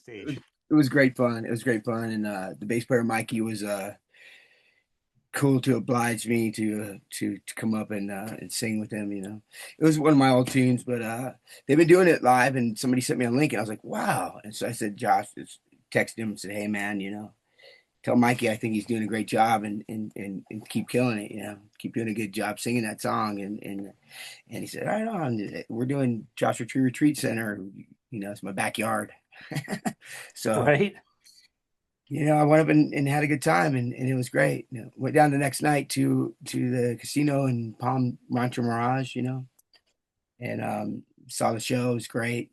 stage. It was great fun. It was great fun, and the bass player Mikey was cool to oblige me to come up and sing with him. It was one of my old tunes, but they've been doing it live, and somebody sent me a link, and I was like, wow. And so I said, Josh, just texted him and said, hey man, tell Mikey I think he's doing a great job and keep killing it. Keep doing a good job singing that song. And he said, right on. We're doing Joshua Tree Retreat Center. It's my backyard. So, Right? I went up and had a good time, and it was great. Went down the next night to the casino in Palm Rancho Mirage, and saw the show. It was great.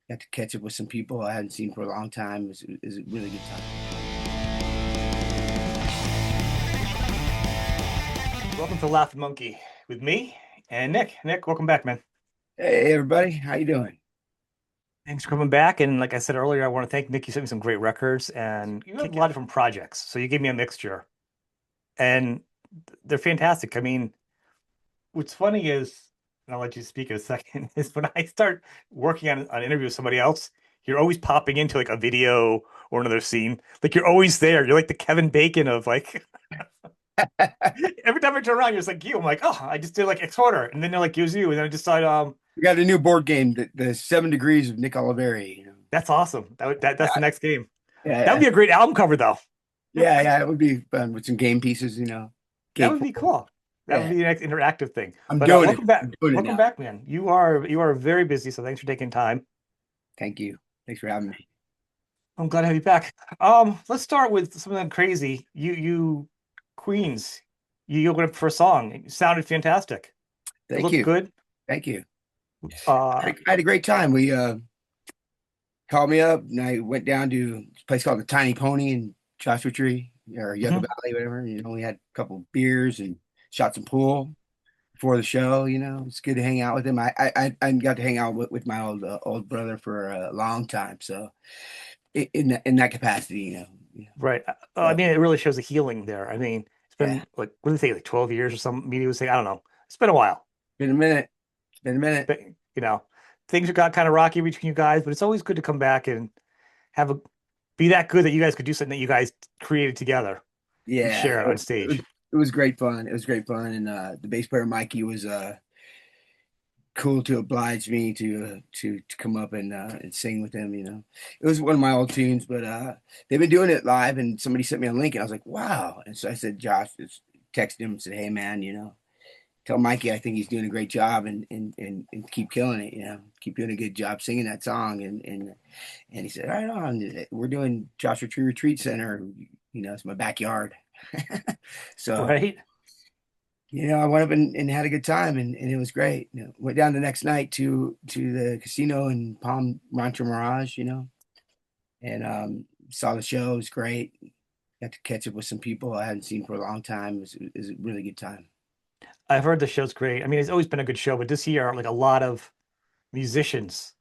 Got to catch up with some people I hadn't seen for a long time. It was a really good time. Welcome to Laughing Monkey with me and Nick. Nick, welcome back, man. Hey everybody, how you doing? Thanks for coming back. And like I said earlier, I want to thank Nick. You sent me some great records and you have a lot of different projects. So you gave me a mixture and they're fantastic. I mean, what's funny is, and I'll let you speak in a second, is when I start working on an interview with somebody else, you're always popping into like a video or another scene. Like you're always there. You're like the Kevin Bacon of like every time I turn around, you're just like you. I'm like, oh, I just did like X order. And then they're like, here's you. And then I decide, We got a new board game, the 7 Degrees of Nick Oliveri. that's awesome. That's the next game. Yeah, That would yeah, be a great album cover, though. yeah. It would be fun with some game pieces. That Game. would be cool. That would Yeah, be the next interactive thing. I'm But doing it. welcome back. I'm doing it Welcome now. back, man. You are very busy, so thanks for taking time. Thank you. Thanks for having me. I'm glad to have you back. Let's start with something crazy. You Queens. You went up for a song. It sounded fantastic. It Thank looked you. good. Thank you. Uh, I had a great time. We called me up, and I went down to a place called the Tiny Pony in Joshua Tree or Yucca mhm. Valley, whatever. We had a couple beers and shot some pool before the show. It's good to hang out with him. I got to hang out with my old brother for a long time. So in that capacity, Right. I So mean, it really shows the healing there. I mean, it's yeah, been like, what did they say, like 12 years or some media was saying? I don't know. It's been a while. been a minute. It's been a minute. But, things have got kind of rocky between you guys, but it's always good to come back and have a be that good that you guys could do something that you guys created together and Yeah, share it on it was stage. it was great fun. It was great fun, and the bass player Mikey was cool to oblige me to come up and sing with him. It was one of my old tunes, but they've been doing it live, and somebody sent me a link, and I was like, wow. And so I said, Josh, just texted him and said, hey man, tell Mikey I think he's doing a great job and keep killing it. Keep doing a good job singing that song. And he said, right on. We're doing Joshua Tree Retreat Center. It's my backyard. So Right? I went up and had a good time, and it was great. Went down the next night to the casino in Palm Rancho Mirage, and saw the show. It was great. Got to catch up with some people I hadn't seen for a long time. It was a really good time. I've heard the show's great. I mean, it's always been a good show, but this year, like a lot of musicians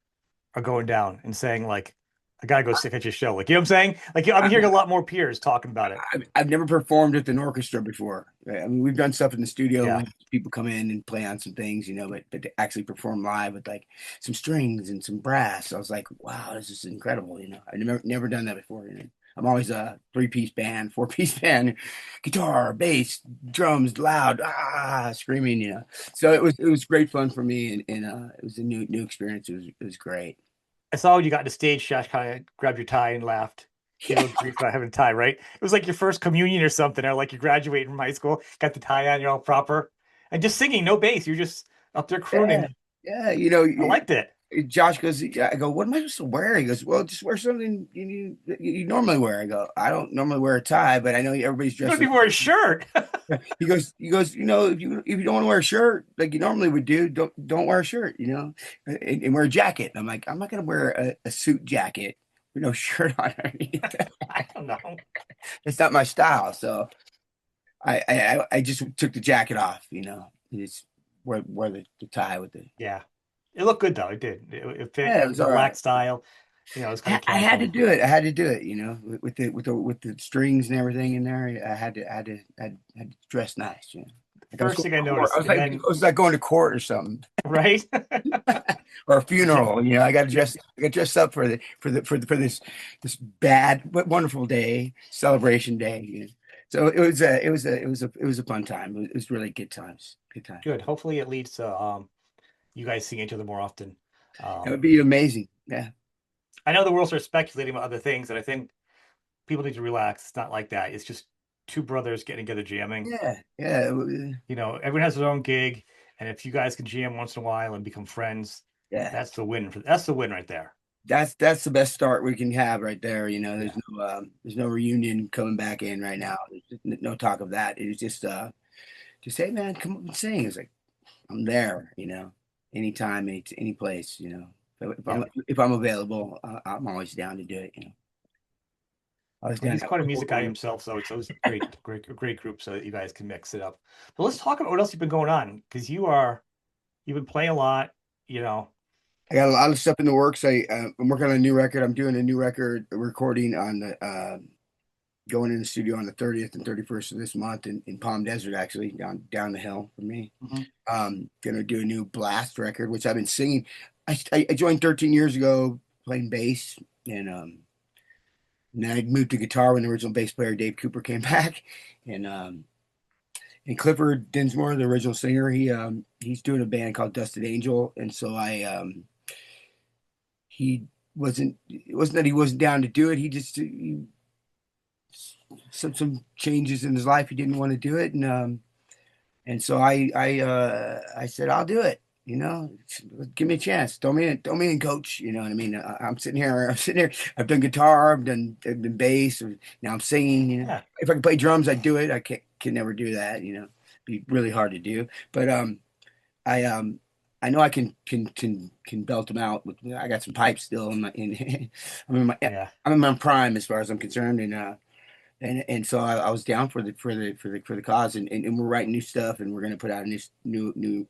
are going down and saying, like, I gotta go sick at your show. Like, you know what I'm saying? Like, I'm hearing a lot more peers talking about it. I've never performed with an orchestra before. Right? I mean, we've done stuff in the studio Yeah. when people come in and play on some things, but to actually perform live with like some strings and some brass, I was like, wow, this is incredible. I've never done that before. I'm always a three-piece band, four-piece band, guitar, bass, drums, loud, screaming. So it was great fun for me, and it was a new experience. It was great. I saw when you got to stage, Josh kind of grabbed your tie and laughed. Gave a little grief about having a tie, right? It was like your first communion or something, or like you graduated from high school, got the tie on, you're all proper, and just singing, no bass. You're just up there Yeah, crooning. yeah. I liked it. Josh goes, yeah, I go, what am I supposed to wear? He goes, well, just wear something you normally wear. I go, I don't normally wear a tie, but I know everybody's You dressed don't even wear a shirt. he goes, if you don't want to wear a shirt like you normally would do, don't wear a shirt, and wear a jacket. And I'm like, I'm not gonna wear a suit jacket with no shirt on underneath. I don't know. It's not my style. So I just took the jacket off, just wear the tie with the. Yeah. It looked good though. It did. It fit. Yeah, it It was was a all right. relaxed style. It was kind of I had to casual. do it. I had to do it. With the strings and everything in there. I had to dress nice. Like I was First going thing to I court. noticed, and I then was like going to court or something, right, or a Je- funeral. You know, I got dressed up for this bad but wonderful day, celebration day. You know? So it was a fun time. It was really good times. Good time. good. Hopefully, it leads to you guys seeing each other more often. It would Um, be amazing. Yeah. I know the world starts speculating about other things, and I think people need to relax. It's not like that. It's just two brothers getting together jamming. Yeah. Yeah. You know, everyone has their own gig, and if you guys can jam once in a while and become friends, Yeah. that's the win right there. That's the best start we can have right there. You know, Yeah. there's no reunion coming back in right Yeah. now. There's no talk of that. It was just hey man, come up and sing. It's like I'm there. You know, anytime, any place. You know, Yeah. if I'm available, I'm always down to do it. You know, always Well, down he's to quite a music work guy on. himself, so it's always great group so that you guys can mix it up. But let's talk about what else you've been going on because you've been playing a lot, you know. I got a lot of stuff in the works. I'm working on a new record. I'm doing a new record recording on the going in the studio on the 30th and 31st of this month in Palm Desert, actually down the hill from me. Mhm. Gonna do a new blast record, which I've been singing. I joined 13 years ago playing bass, and then I moved to guitar when the original bass player Dave Cooper came back, and um, and Clifford Dinsmore, the original singer, he's doing a band called Dusted Angel, and so he it wasn't that he wasn't down to do it. Some changes in his life, he didn't want to do it, and so I said I'll do it. You know, give me a chance. Throw me in, coach. You know what I mean? I'm sitting here. I'm sitting here. I've done guitar. I've done bass. Now I'm singing. You know, Yeah. if I could play drums, I'd do it. I can never do that. You know, be really hard to do. But I I know I can belt them out. I got some pipes still I'm in my Yeah. I'm in my prime as far as I'm concerned, and so I was down for the cause, and we're writing new stuff, and we're gonna put out a new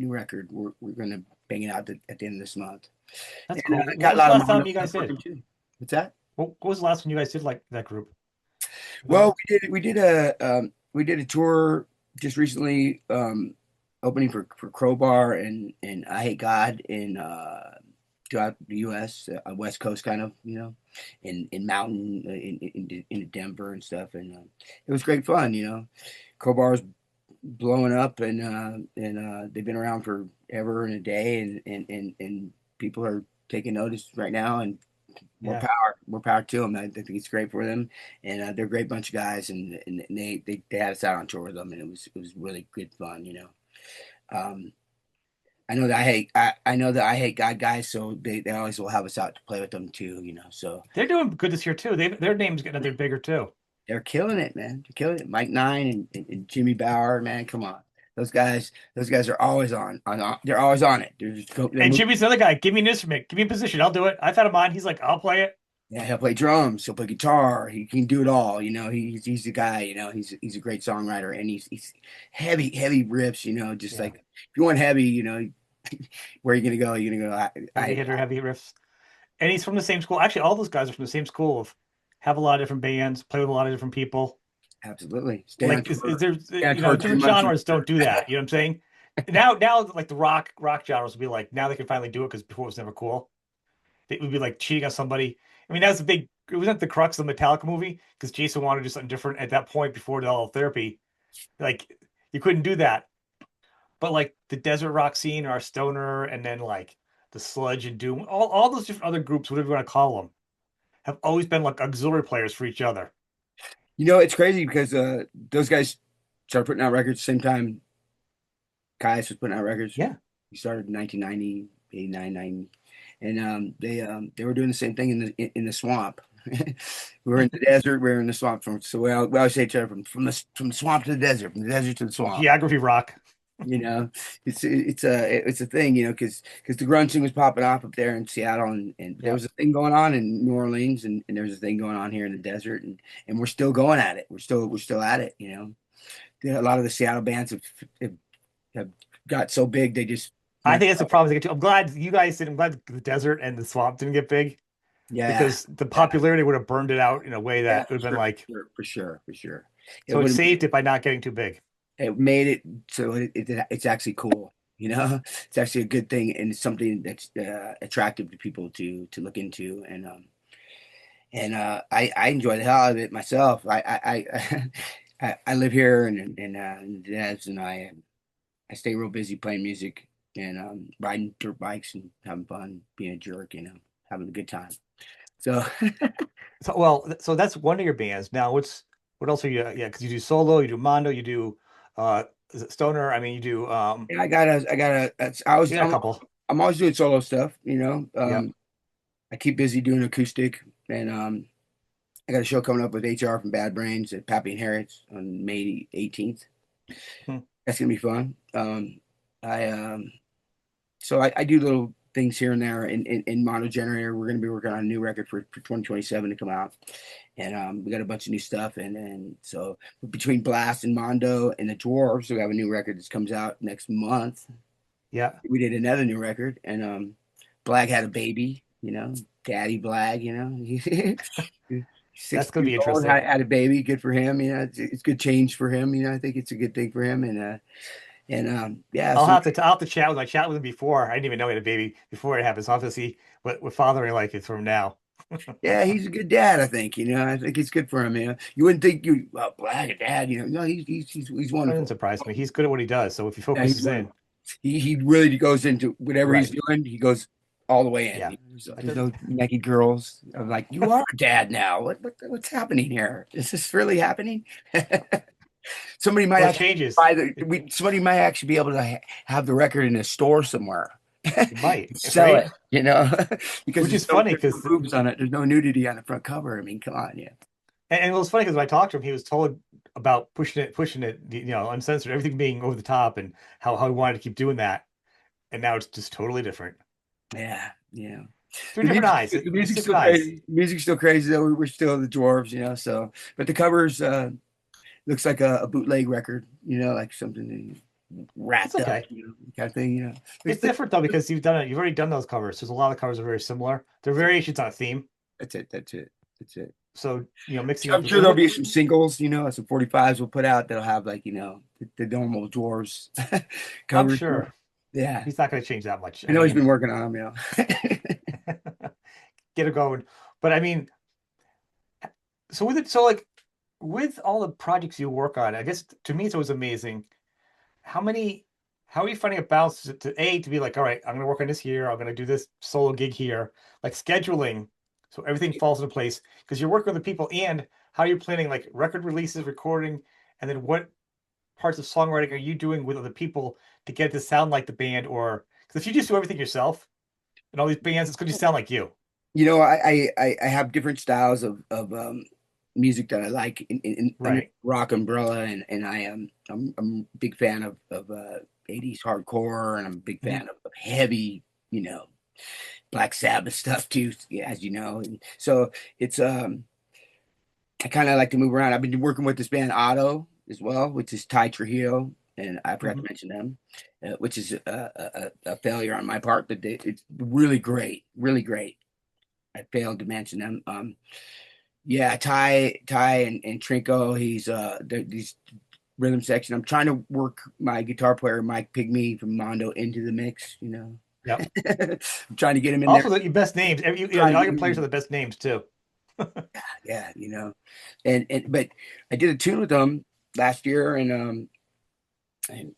record. We're gonna bang it out at the end of this month. That's And cool. I What got a was the lot of last Mondo time you guys stuff did? working too. What's that? What was the last one you guys did like that group? Well, we did a tour just recently, opening for Crowbar and I Hate God throughout the U.S., West Coast kind of, you know, in Mountain, in Denver and stuff, and it was great fun, you know. Crowbar's blowing up, and they've been around forever and a day, and people are taking notice right now, and Yeah. more power to them. I think it's great for them, and they're a great bunch of guys, and they had us out on tour with them, and it was really good fun, you know. Um, I know that I hate God guys, so they always will have us out to play with them too, you know. So They're doing good this year too. Their names getting they're bigger too. they're killing it, man. They're killing it. Mike Nine and Jimmy Bauer, man, come on. Those guys are always they're always on it. They're And moving. Jimmy's the other guy. Give me an instrument. Give me a position. I'll do it. I've had him on. He's like, I'll play it. Yeah, he'll play drums, he'll play guitar, he can do it all. You know, he's the guy. You know, he's a great songwriter, and he's heavy riffs. You know, just Yeah. like if you want heavy, you know, where are you gonna go? You're gonna go. Heavy hitter, heavy riffs. And he's from the same school. Actually, all those guys are from the same school of have a lot of different bands, play with a lot of different people. Absolutely stay on Like is tour. there Stay on you know tour 3 different months. genres don't do that. You know what I'm saying? Now like the rock genres will be like now they can finally do it because before it was never cool. It would be like cheating on somebody. I mean, that was a big. It wasn't the crux of the Metallica movie because Jason wanted to do something different at that point before the all therapy. Like you couldn't do that. But like the desert rock scene or stoner, and then like the sludge and doom, all those different other groups, whatever you want to call them, have always been like auxiliary players for each other. You know, it's crazy because those guys started putting out records the same time Caius was putting out records. Yeah, He started in 1990, 89, 90, and they were doing the same thing in the swamp. We were in the desert. We were in the swamp. We always say each other from the swamp to the desert, from the desert to the swamp. geography rock. You know, it's a thing. You know, because the grunge thing was popping off up there in Seattle, and there Yeah, was a thing going on in New Orleans, and there was a thing going on here in the desert, and we're still going at it. We're still at it. You know, a lot of the Seattle bands have, have got so big they just I went. think that's the problem they get to. I'm glad you guys did. I'm glad the desert and the swamp didn't get big Yeah, because the yeah, popularity would have burned it out in a way yeah, that would have been like. for sure. It So it would have saved it by not getting too big. it made it so it's actually cool. It's actually a good thing, and it's something that's attractive to people to look into, and I enjoy the hell out of it myself. I live here, and Devs and I stay real busy playing music and riding dirt bikes and having fun, being a jerk, having a good time. So So so that's one of your bands. Now what else are you? Yeah, because you do solo, you do Mondo, you do is it Stoner? I mean, you do yeah, I gotta. you got a couple. I'm always doing solo stuff. Yep. I keep busy doing acoustic, and I got a show coming up with HR from Bad Brains at Pappy and Harriet's on May 18th. Hmm. That's gonna be fun. I So I do little things here and there in Mondo Generator. We're gonna be working on a new record for 2027 to come out, and we got a bunch of new stuff. And so between Blast and Mondo and the Dwarves, we have a new record that comes out next month. Yeah. We did another new record, and Blag had a baby. Daddy Blag. He's That's 60 gonna years be old, interesting. had a baby. Good for him. It's good change for him. I think it's a good thing for him, and yeah. So I'll have to chat with him. I chatted with him before. I didn't even know he had a baby before it happened. So I'll have to see what fathering like is from now. yeah, he's a good dad. I think. I think it's good for him. You wouldn't think Blag a dad. No, he's That wonderful. doesn't surprise me. He's good at what he does. So if he Yeah, he's focuses in, wonderful. He really goes into whatever he's right. doing. He goes all the way in. Yeah. It There's does. no naked girls. I'm like, you are a dad now. What's happening here? Is this really happening? Somebody might Well, it actually changes. buy somebody might actually be able to have the record in a store somewhere. It might, Sell right? it, because Which there's is funny there's no because boobs on it. There's no nudity on the front cover. I mean, come on, yeah. and it was funny because when I talked to him, he was told about pushing it, uncensored, everything being over the top, and how he wanted to keep doing that. And now it's just totally different Yeah, yeah. through different eyes. The It's music's still different eyes. crazy. Music's still crazy though. We're still the Dwarves, so but the covers looks like a bootleg record, like something It's wrapped up, okay. kind of thing, It's But different though because you've done it. You've already done those covers. There's a lot of covers that are very similar. They're variations on a theme. that's it. That's it. That's it. So mixing I'm up sure and there'll what be some singles, some 45s we'll put out that'll have like, the normal Dwarves I'm covers. sure Yeah. he's not going to change that much. I I know he's mean, been working on them, get it going. But I mean, so with it, so like with all the projects you work on, I guess to me it's always amazing how many how are you finding a balance to be like, all right, I'm gonna work on this here, I'm gonna do this solo gig here, like scheduling so everything falls into place because you're working with the people and how you're planning like record releases, recording, and then what parts of songwriting are you doing with other people to get it to sound like the band or because if you just do everything yourself and all these bands, it's gonna just sound like you. I have different styles of music that I like in under Right. rock umbrella, and I'm a big fan of 80s hardcore, and I'm a big Mhm. fan of heavy, Black Sabbath stuff too, yeah, as you know. And so it's I kind of like to move around. I've been working with this band Otto as well, which is Ty Trujillo, and I forgot to Mhm. mention them, which is a failure on my part, but it's really great, really great. I failed to mention them. Yeah, Ty and Trinko. He's these rhythm section. I'm trying to work my guitar player Mike Pygmy from Mondo into the mix. Yep. I'm trying to get him in there. Also, your best names. Trying to All get your him players are in. the best names too. Yeah, and but I did a tune with them last year, and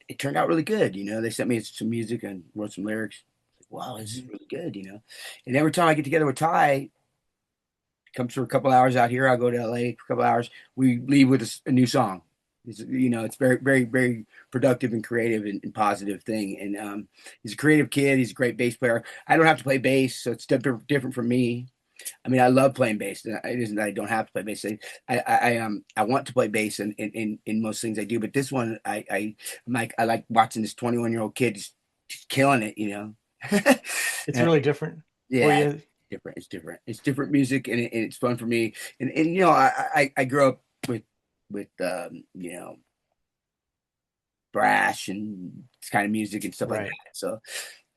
it turned out really good. They sent me some music and wrote some lyrics. Wow, this is Mhm. really good. And every time I get together with Ty, comes for a couple hours out here. I go to LA for a couple hours. We leave with a new song. It's very, very, very productive and creative and positive thing. And he's a creative kid. He's a great bass player. I don't have to play bass, so it's different from me. I mean, I love playing bass. It isn't that I don't have to play bass. I want to play bass in most things I do, but this one I like watching this 21-year-old kid just killing it. It's Uh, really different for yeah, you. different. It's different. It's different music, and it's fun for me. And I grew up with brash and this kind of music and stuff like Right. that. So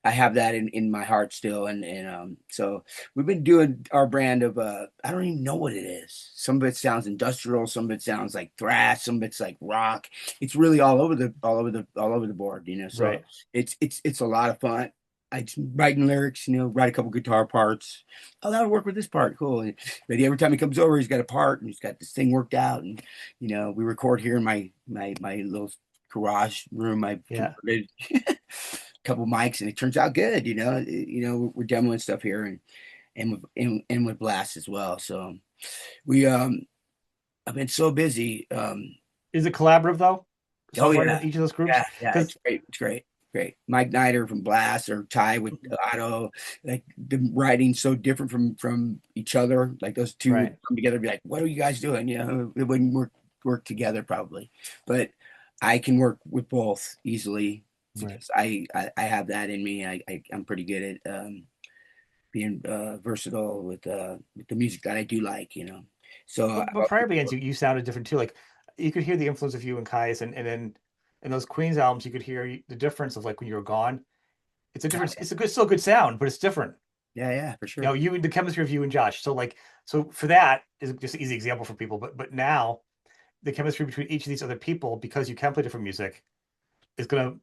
I have that in my heart still, and so we've been doing our brand of I don't even know what it is. Some of it sounds industrial, some of it sounds like thrash, some of it's like rock. It's really all over the board, you know. So Right. it's a lot of fun. I just writing lyrics, you know, write a couple guitar parts. Oh, that'll work with this part, cool. But every time he comes over, he's got a part and he's got this thing worked out, and you know, we record here in my little garage room I Yeah. converted. Couple mics and it turns out good, you know. We're demoing stuff here and with Blast as well. So we I've been so busy. Is it collaborative though? Oh Songwriting yeah, with each of those groups? yeah, Because it's great. It's great. Great. Mike Niter from Blast or Ty with Otto, like the writing's so different from each other. Like those two would right, come together and be like, what are you guys doing? You know, it wouldn't work together probably. But I can work with both easily right. because I have that in me. I'm pretty good at being versatile with the music that I do like, you know. So But prior bands, you sounded different too. Like you could hear the influence of you and Kai's, and then in those Queens albums, you could hear the difference of like when you were gone. It's a different. It's a good, still a good sound, but it's different. yeah, for You know, sure. you the chemistry of you and Josh. So like, so for that is just an easy example for people. But now the chemistry between each of these other people, because you can play different music, is gonna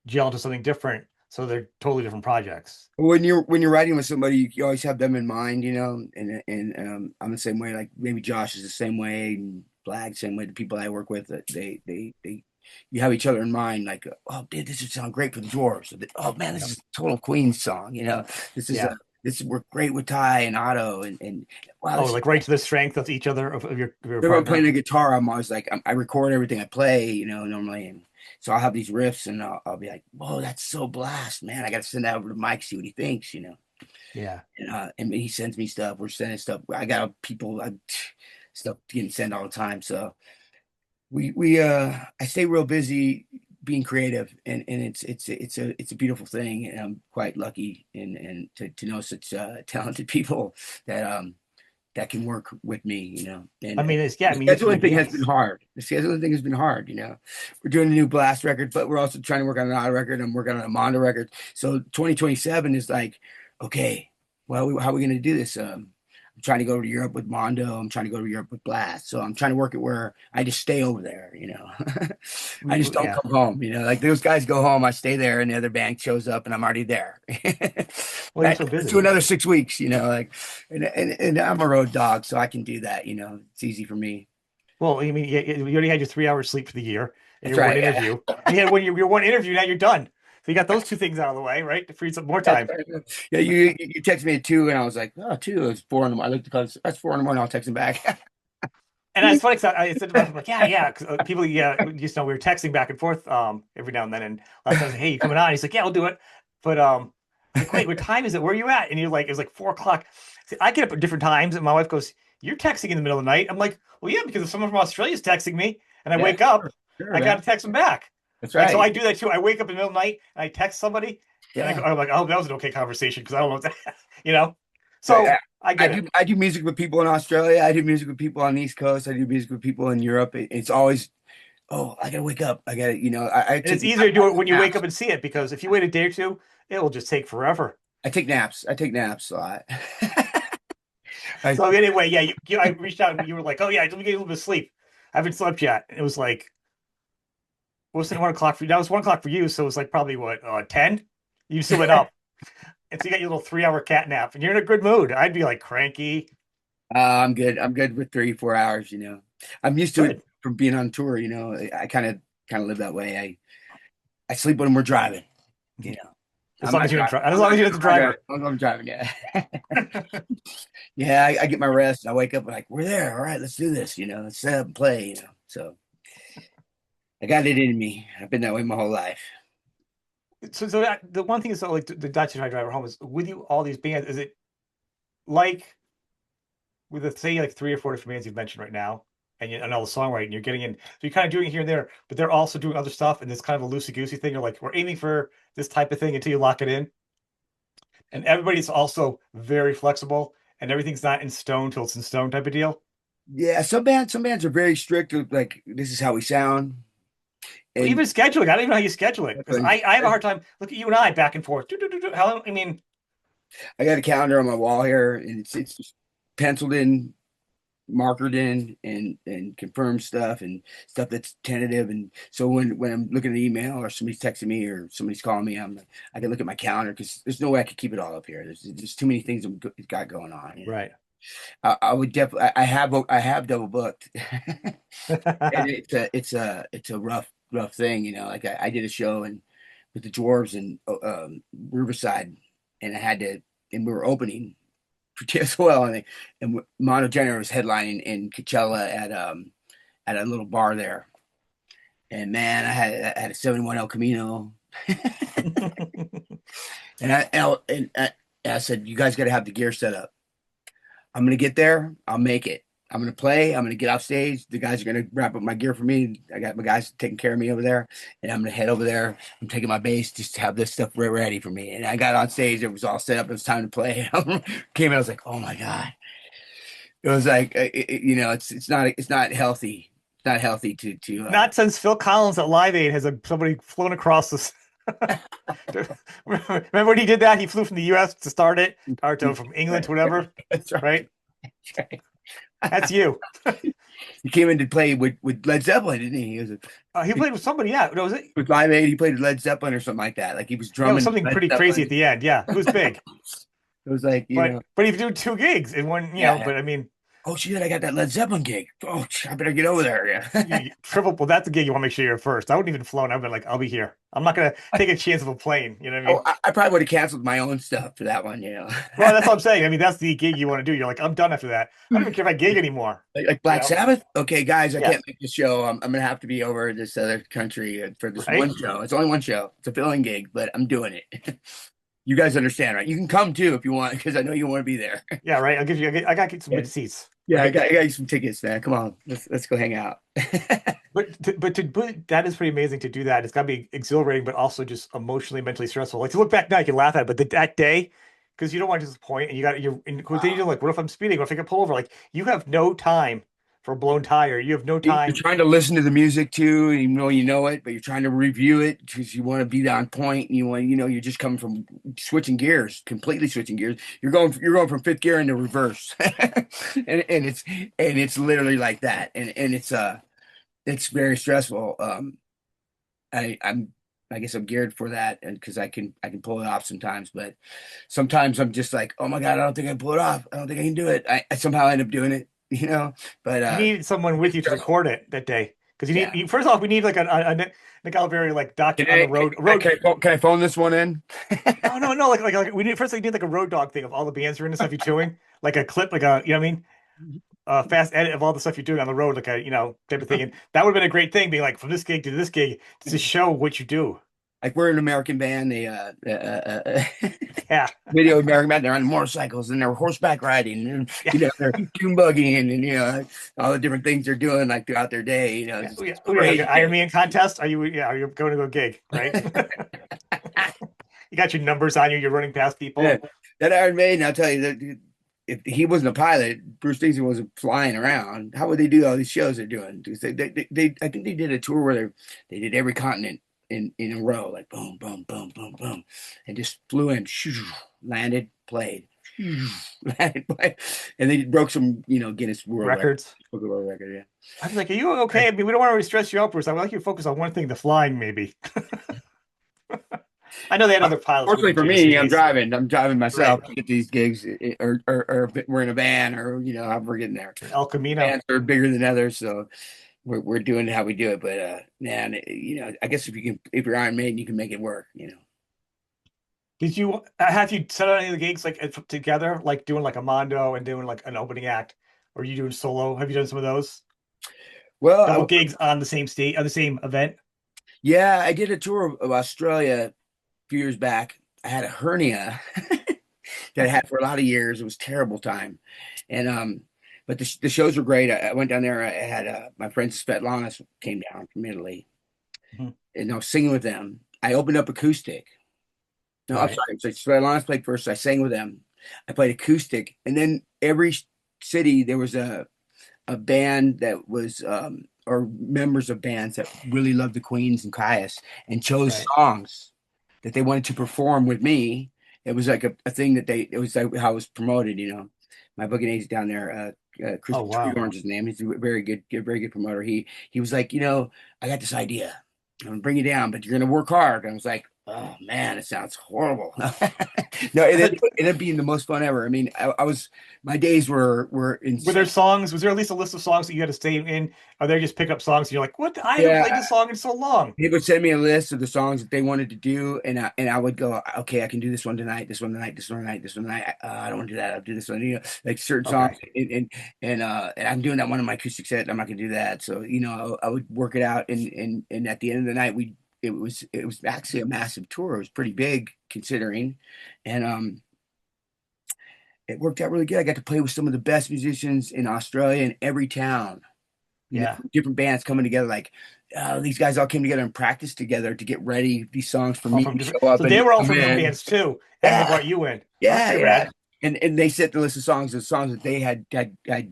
gel into something different. So they're totally different projects. When you're writing with somebody, you always have them in mind, you know, and I'm the same way. Like maybe Josh is the same way, and Black same way. The people I work with, that they you have each other in mind. Like, oh, dude, this would sound great for the Dwarves. Oh man, this Yep. is a total Queen song. You know, this is a Yeah. this work great with Ty and Otto, and wow, Oh, this. like right to the strength of each other of your Whenever I'm playing partner. the guitar, I'm always like, I record everything I play, you know, normally. And so I'll have these riffs and I'll be like, whoa, that's so blast, man. I got to send that over to Mike, see what he thinks, you know. Yeah. And he sends me stuff. We're sending stuff. I got people, stuff getting sent all the time. So I stay real busy being creative and it's a beautiful thing. And I'm quite lucky and to know such talented people that, that can work with me, you know. I And mean, it's yeah. I the mean, you mentioned the scheduling thing has been bands. hard. The scheduling thing has been hard, you know. We're doing a new Blast record, but we're also trying to work on an auto record and working on a Mondo record. So 2027 is like, okay, well, how are we going to do this? I'm trying to go to Europe with Mondo. I'm trying to go to Europe with Blast. So I'm trying to work it where I just stay over there, you know. I just don't Yeah. come home, you know. Like those guys go home, I stay there, and the other band shows up, and I'm already there. Well, you're Right, so let's do busy. another 6 weeks, you know. Like, and I'm a road dog, so I can do that. You know, it's easy for me. Well, I mean, you already had your 3 hours sleep for the year and That's your one right. Yeah, interview, and you had your one interview. Now you're done. So you got those two things out of the way, right? To free some more that's time. right. Yeah. You texted me at 2, and I was like, oh, 2. It was 4 in the morning. I looked at the clock. That's 4 in the morning. I'll text him back. And it's funny because I said to myself, like, yeah, yeah. Because people, yeah, we just know we were texting back and forth every now and then. And last time I was like, hey, you coming on? He's like, yeah, I'll do it. But I was like, wait, what time is it? Where are you at? And you're like, it was like 4 o'clock. See, I get up at different times, and my wife goes, you're texting in the middle of the night. I'm like, well, yeah, because if someone from Australia is texting me and I Yeah, wake up, sure, sure, I got man. to text them back. That's Like, so right. I do that too. I wake up in the middle of the night and I text somebody, and Yeah. I'm like, oh, that was an okay conversation because I don't know what that, you know. So, yeah, So I get it. I do music with people in Australia. I do music with people on the East Coast. I do music with people in Europe. It's always, oh, I gotta wake up. I gotta, you know, And it's easier to do it when you wake up and see it because if you wait a day or two, it will just take forever. I take naps. I take naps a lot. I, So anyway, yeah, I reached out and you were like, "Oh yeah, let me get a little bit of sleep. I haven't slept yet." And it was like, wasn't 1 o'clock for you? That was 1 o'clock for you, so it was like probably what 10. You still went up, and so you got your little 3 hour cat nap, and you're in a good mood. I'd be like cranky. I'm good. I'm good with 3, 4 hours. You know, I'm used to it Good, from being on tour. You know, I kind of live that way. I sleep when we're driving. You know, as I'm long not as you're not driving. as long as you're not the I'm not driving. driver. I'm driving. Yeah, yeah. I get my rest. I wake up and like we're there. All right, let's do this. You know, let's set up and play. You know, so I got it in me. I've been that way my whole life. So the one thing is like the Dutch and I driver home is with you all these bands. Is it like with the say like 3 or 4 different bands you've mentioned right now, and all the songwriting you're getting in, so you're kind of doing it here and there, but they're also doing other stuff, and it's kind of a loosey goosey thing. You're like, we're aiming for this type of thing until you lock it in, and everybody's also very flexible, and everything's not in stone till it's in stone type of deal. Yeah, some bands are very strict. Like this is how we sound. Well, even scheduling, I don't even know how you schedule it because and I have a hard time. Look at you and I back and forth. How, I mean, I got a calendar on my wall here, and it's just penciled in, markered in, and confirmed stuff and stuff that's tentative. And so when I'm looking at an email or somebody's texting me or somebody's calling me, I can look at my calendar because there's no way I could keep it all up here. There's too many things I've got going on. You know? right. I would definitely. I have double booked, and it's a rough thing. You know, like I did a show and with the Dwarves in Riverside, and I had to, and we were opening for as well, and Mondo Generator was headlining in Coachella at a little bar there, and man, I had a 71 El Camino, and I said, you guys got to have the gear set up. I'm gonna get there. I'll make it. I'm gonna play. I'm gonna get off stage. The guys are gonna wrap up my gear for me. I got my guys taking care of me over there, and I'm gonna head over there. I'm taking my bass just to have this stuff ready for me. And I got on stage. It was all set up. It was time to play. Came in. I was like, oh my god. It was like, it's not healthy. It's not healthy Not since Phil Collins at Live Aid has somebody flown across this. Remember when he did that? He flew from the U.S. to start it, or from England to whatever, That's right. right? That's right. That's you. He came in to play with Led Zeppelin, didn't he? He played with somebody. Yeah, no, was it? With Live Aid. He played with Led Zeppelin or something like that. Like he was Yeah, it was drumming something Led pretty crazy Zeppelin. at the end. Yeah, it was big. It was like, But if you do two gigs in one, yeah. but I mean, Oh shit, I got that Led Zeppelin gig. Oh, I better get over there. Yeah. triple. Well, that's a gig you want to make sure you're first. I wouldn't even flown. I've been like, I'll be here. I'm not gonna take a chance of a plane. You know what I Oh, mean? I probably would have canceled my own stuff for that one, Well, that's what I'm saying. I mean, that's the gig you want to do. You're like, I'm done after that. I don't even care if I gig anymore. Like You Black know? Sabbath. Okay, guys, I Yeah. can't make the show. I'm gonna have to be over in this other country for this Right. one show. It's only one show. It's a filling gig, but I'm doing it. You guys understand, right? You can come too if you want, because I know you want to be there. Yeah. Right. I'll give you. I got to get some Yeah, good seats. yeah, Right. I got you some tickets, man. Come on, let's go hang out. But that is pretty amazing to do that. It's got to be exhilarating, but also just emotionally, mentally stressful. Like to look back now, you can laugh at it, but that day, because you don't want to disappoint, and you're in then you're like, what if I'm speeding? What if I get pulled over? Like you have no time for a blown tire. You have no You're time. trying to listen to the music too, and you know it, but you're trying to review it because you want to be on point. And you're just coming from switching gears, completely switching gears. You're going from fifth gear into reverse, and it's literally like that, and it's very stressful. I guess I'm geared for that, and because I can pull it off sometimes, but sometimes I'm just like, oh my God, I don't think I can pull it off. I don't think I can do it. I somehow end up doing it. But You need someone with you to stressful. record it that day because Yeah. first off, we need like a Nick Oliveri like doc on the road. Can I phone this one in? No, like we need first. We need like a road dog thing of all the bands you're in and stuff you're doing, like a clip, like a you know what I mean, fast edit of all the stuff you're doing on the road, like a type of thing. And that would have been a great thing, being like from this gig to this gig to show what you do. Like we're an American band, Yeah, video American band. They're on motorcycles and they're horseback riding, and yeah. they're dune buggying, and all the different things they're doing like throughout their day. Yeah, It's oh, yeah. just Oh, yeah, like crazy. an Iron Man contest. Are you? Yeah, are you going to a gig? Right. You got your numbers on you. You're running past Yeah. people. That Iron Maiden, I'll tell you that if he wasn't a pilot, Bruce Dickinson wasn't flying around. How would they do all these shows they're doing? Because I think they did a tour where they did every continent in a row, like boom, boom, boom, boom, boom, and just flew in, landed, played, landed, played, and they broke some, Guinness World Record, Records. Book of World Record, yeah. I was like, "Are you okay?" I mean, we don't want to really stress you out, Bruce. I would like you to focus on one thing: the flying, maybe. I know they had other pilots with Fortunately them for too, just in me, I'm case. driving. I'm driving Right. myself to get these gigs, or if we're in a van, or however we're getting there. El Camino. Vans are bigger than others, so we're doing how we do it. But man, I guess if you're Iron Maiden, you can make it work. Did you have you set on any of the gigs like together, like doing like a Mondo and doing like an opening act, or are you doing solo? Have you done some of those double Well, gigs on the same state, on the same event? yeah, I did a tour of Australia a few years back. I had a hernia that I had for a lot of years. It was a terrible time, and but the shows were great. I went down there. I had my friend Svetlana came down from Italy, Mhm. and I was singing with them. I opened up acoustic. No, I'm Right. sorry. So Svetlana played first. I sang with them. I played acoustic, and then every city there was a band that was or members of bands that really loved the Queens and Caius and chose Right. songs that they wanted to perform with me. It was like a thing that it was like how it was promoted, you know. My booking agent down there, Chris Oh, wow. Treehorn's his name. He's a very good promoter. He was like, you know, I got this idea. I'm gonna bring you down, but you're gonna work hard. And I was like, oh man, it sounds horrible. No, it ended up being the most fun ever. I mean, my days were Were there insane. songs? Was there at least a list of songs that you had to stay in? Are they just pick up songs and you're like, what? I haven't played Yeah, this song in so long. he would send me a list of the songs that they wanted to do, and I would go, okay, I can do this one tonight, this one tonight, this one tonight, this one tonight. I don't want to do that. I'll do this one. You know, like certain songs, Okay. and I'm doing that one in my acoustic set. I'm not gonna do that. So you know, I would work it out, and at the end of the night, it was actually a massive tour. It was pretty big considering, and it worked out really good. I got to play with some of the best musicians in Australia in every town. You know, Yeah. different bands coming together. Like these guys all came together and practiced together to get ready these songs for All me from to different. show up So they and were all come from different in. bands too, and they Yeah, brought you in. Oh, that's yeah, pretty yeah. rad. And they set the list of songs, the songs that they had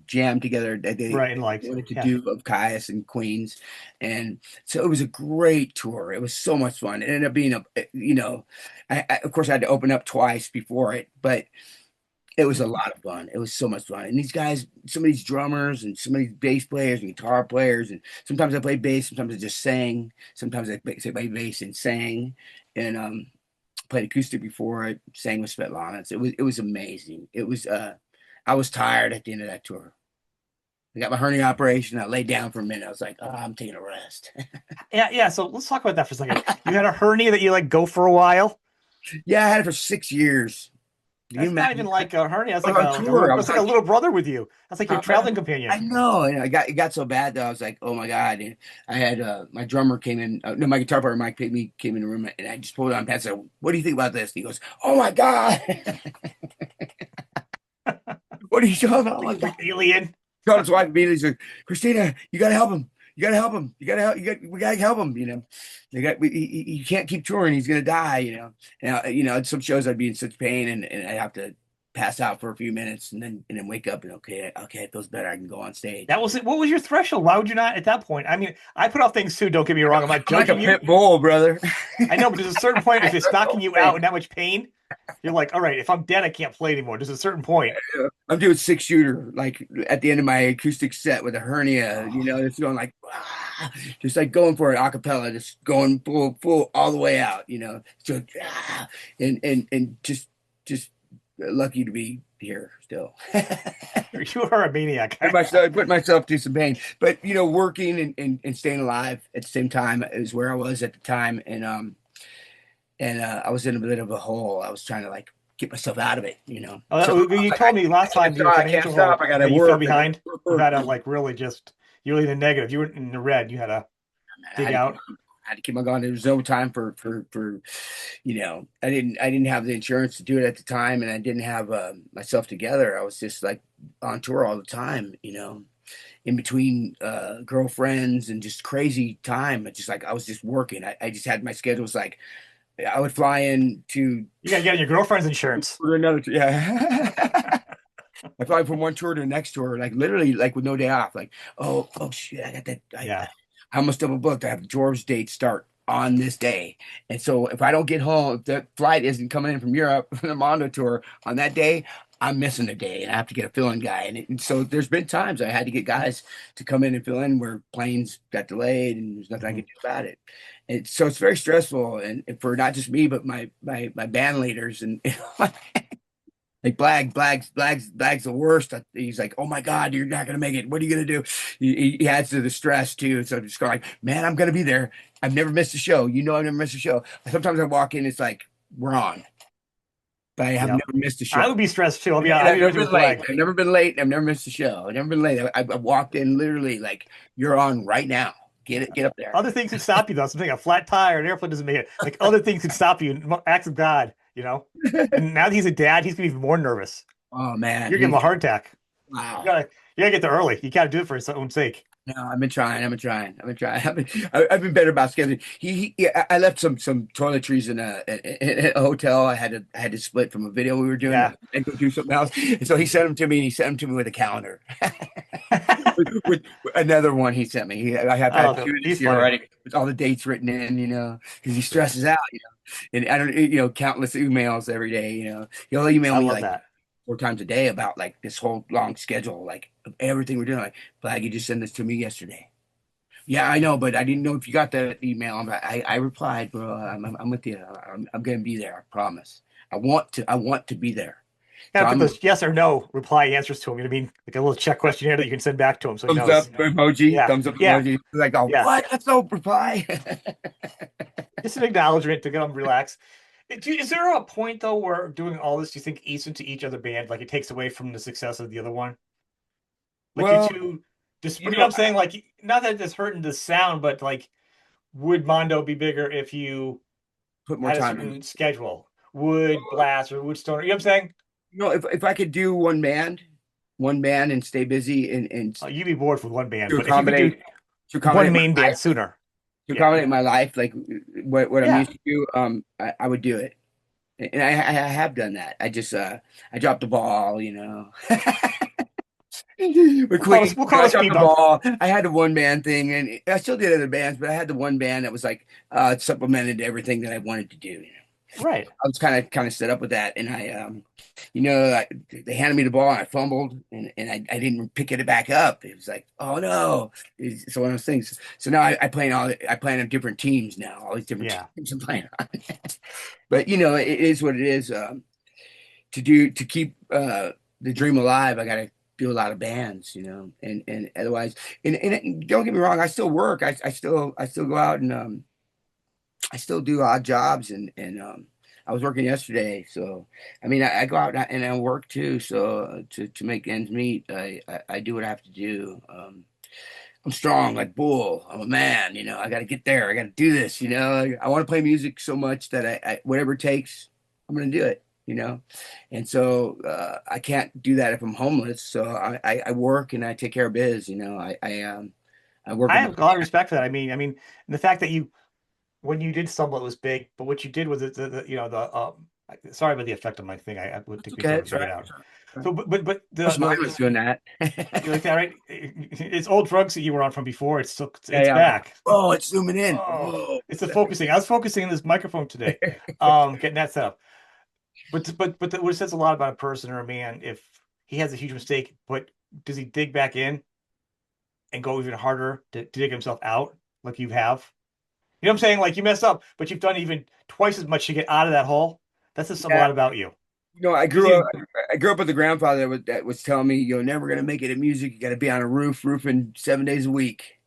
jammed together that they Right. And like, wanted to yeah. do of Caius and Queens. And so it was a great tour. It was so much fun. It ended up being you know, of course I had to open up twice before it, but it was a lot of fun. It was so much fun. And these guys, some of these drummers and some of these bass players and guitar players, and sometimes I played bass, sometimes I just sang, sometimes I played bass and sang, and played acoustic before I sang with Svetlana. It was amazing. I was tired at the end of that tour. I got my hernia operation. I laid down for a minute. I was like, oh, I'm taking a rest. Yeah. Yeah. So let's talk about that for a second. You had a hernia that you like go for a while. Yeah, I had it for 6 years. Can you That's not even imagine? like a hernia. That's I like was on a little. tour. I That's was like a like, little brother with you. That's like your But traveling companion. I know, and it got so bad that I was like, "Oh my God!" And I had my drummer came in. No, my guitar player Mike came in the room, and I just pulled it on pants. I said, "What do you think about this?" And he goes, "Oh my God!" What are you talking about? Oh Like my a God! big alien. Called his wife immediately. He said, "Christina, you got to help him. You got to help him. You got to help. We got to help him. You know, he can't keep touring. He's gonna die. You know." And you know, at some shows I'd be in such pain, and I have to pass out for a few minutes, and then wake up, and okay, it feels better. I can go on stage. That was it. What was your threshold? Why would you not at that point? I mean, I put off things too. Don't get me wrong. I'm not I'm like a judging you. pit bull, brother. I know, but there's a certain point if it's knocking you out Okay. in that much pain, you're like, all right, if I'm dead, I can't play anymore. There's a certain point. I'm doing six shooter like at the end of my acoustic set with a hernia, you Oh, know, it's going like just like going for it a cappella, just going full all the way out, you know. So and just lucky to be here still. you are a maniac. Put myself through some pain. But you know, working and staying alive at the same time is where I was at the time. And I was in a bit of a hole. I was trying to like get myself out of it, you know. So You told me last time you were I trying to hit can't your stop. hole I gotta that you fell work. I gotta behind. You work. had to like really just you were in the negative. You were in the red. You had to I dig had to keep, out. I had to keep my gun. There was no time for, you know, I didn't have the insurance to do it at the time, and I didn't have myself together. I was just like on tour all the time, you know, in between girlfriends and just crazy time. It's just like I was just working. I just had my schedule was like I would fly in to You got to get on your girlfriend's insurance. for another, yeah. I fly from one tour to the next tour, like literally, like with no day off. Like, oh shit, I got that. Yeah. I almost double booked. I have the Dwarves date start on this day, and so if I don't get home, if the flight isn't coming in from Europe from the Mondo tour on that day, I'm missing a day, and I have to get a fill-in guy. And so there's been times I had to get guys to come in and fill in where planes got delayed, and there's nothing I Mhm. could do about it. And so it's very stressful, and for not just me, but my band leaders and like Blag's the worst. He's like, oh my God, you're not gonna make it. What are you gonna do? He adds to the stress too. So I'm just going like, man, I'm gonna be there. I've never missed a show. You know, I've never missed a show. Sometimes I walk in, it's like we're on, but I have Yep. never missed a I show. would be stressed too. And I'll I've be never with you been with late. flag. I've never been late. I've never missed a show. I've never been late. I walked in literally like you're on right now. Get up there. Other things could stop you though. Something a flat tire, an airplane doesn't make it. Like other things could stop you. Acts of God, you know. And now that he's a dad, he's gonna be even more nervous. Oh man, You're giving him a heart attack. You wow. gotta, you gotta get there early. You gotta do it for his own sake. No, I've been trying. I've been trying. I've been trying. I've been better about scheduling. Yeah, I left some toiletries in a hotel. I had to split from a video we were doing Yeah. and go do something else. And so he sent them to me, and he sent them to me with a calendar. with another one he sent me. I have had Oh, two this he's year funny. already with all the dates written in, because he Yeah, stresses out, and I don't, countless emails every day, he'll email I me love like that. 4 times a day about like this whole long schedule, like of everything we're doing. Like, Flag, you just sent this to me yesterday. Yeah, I know, but I didn't know if you got the email. I replied, bro. I'm with you. I'm gonna be there. I promise. I want to be there. So Gotta put I'm those yes or no reply answers to him. You know what I mean? Like a little check questionnaire that you can send back to him so he thumbs up knows. emoji, Yeah, thumbs up yeah, emoji. Like, oh, yeah. what? That's no reply. Just an acknowledgement to get them relax. Is there a point though where doing all this, do you think eats into each other band, like it takes away from the success of the other one? Like you're Well, too you you know what know, I'm saying? Like not that it's hurting the sound, but like would Mondo be bigger if you put more had a time in. certain schedule? Would Blast or would Stoner? You know what I'm saying? If I could do one band and stay busy and You'd be bored with one band, to but if you could do accommodate to one accommodate my main band life, sooner, to yeah, accommodate my life, like what I'm yeah. used to do, I would do it. And I have done that. I dropped the ball. But quick, We'll call I it a dropped speed the bump. ball. I had the one band thing, and I still did other bands, but I had the one band that was like supplemented everything that I wanted to do. Right. I was kind of set up with that, and they handed me the ball, and I fumbled, and I didn't pick it back up. It was like, oh no, it's one of those things. So now I play on different teams now, all these different Yeah. teams I'm playing on. But it is what it is. To keep the dream alive, I got to do a lot of bands, and otherwise, and don't get me wrong, I still work. I still go out and I still do odd jobs, and I was working yesterday, so I mean I go out and I work too. So to make ends meet, I do what I have to do. I'm strong like bull. I'm a man. I got to get there. I got to do this. I want to play music so much that whatever it takes, I'm gonna do it. And so I can't do that if I'm homeless. So I work and I take care of biz. I work I with my. have a lot of respect for that. I mean, the fact that you when you did stumble, it was big, but what you did was sorry about the effect of my thing. I would It's take me okay. forever to It's take right. it out. It's right. So, but What's mine was doing that. you like that, right? It's old drugs that you were on from before. It's still Yeah, it's yeah. back. Oh, it's zooming in. Oh, Whoa. it's the focusing. I was focusing on this microphone today, getting that set up. What it says a lot about a person or a man if he has a huge mistake, but does he dig back in and go even harder to dig himself out like you have? You know what I'm saying? Like you messed up, but you've done even twice as much to get out of that hole. That says a Yeah. lot about you. I Because grew up. you, I grew up with a grandfather that was telling me, "You're never gonna make it in music. You got to be on a roof, roofing 7 days a week.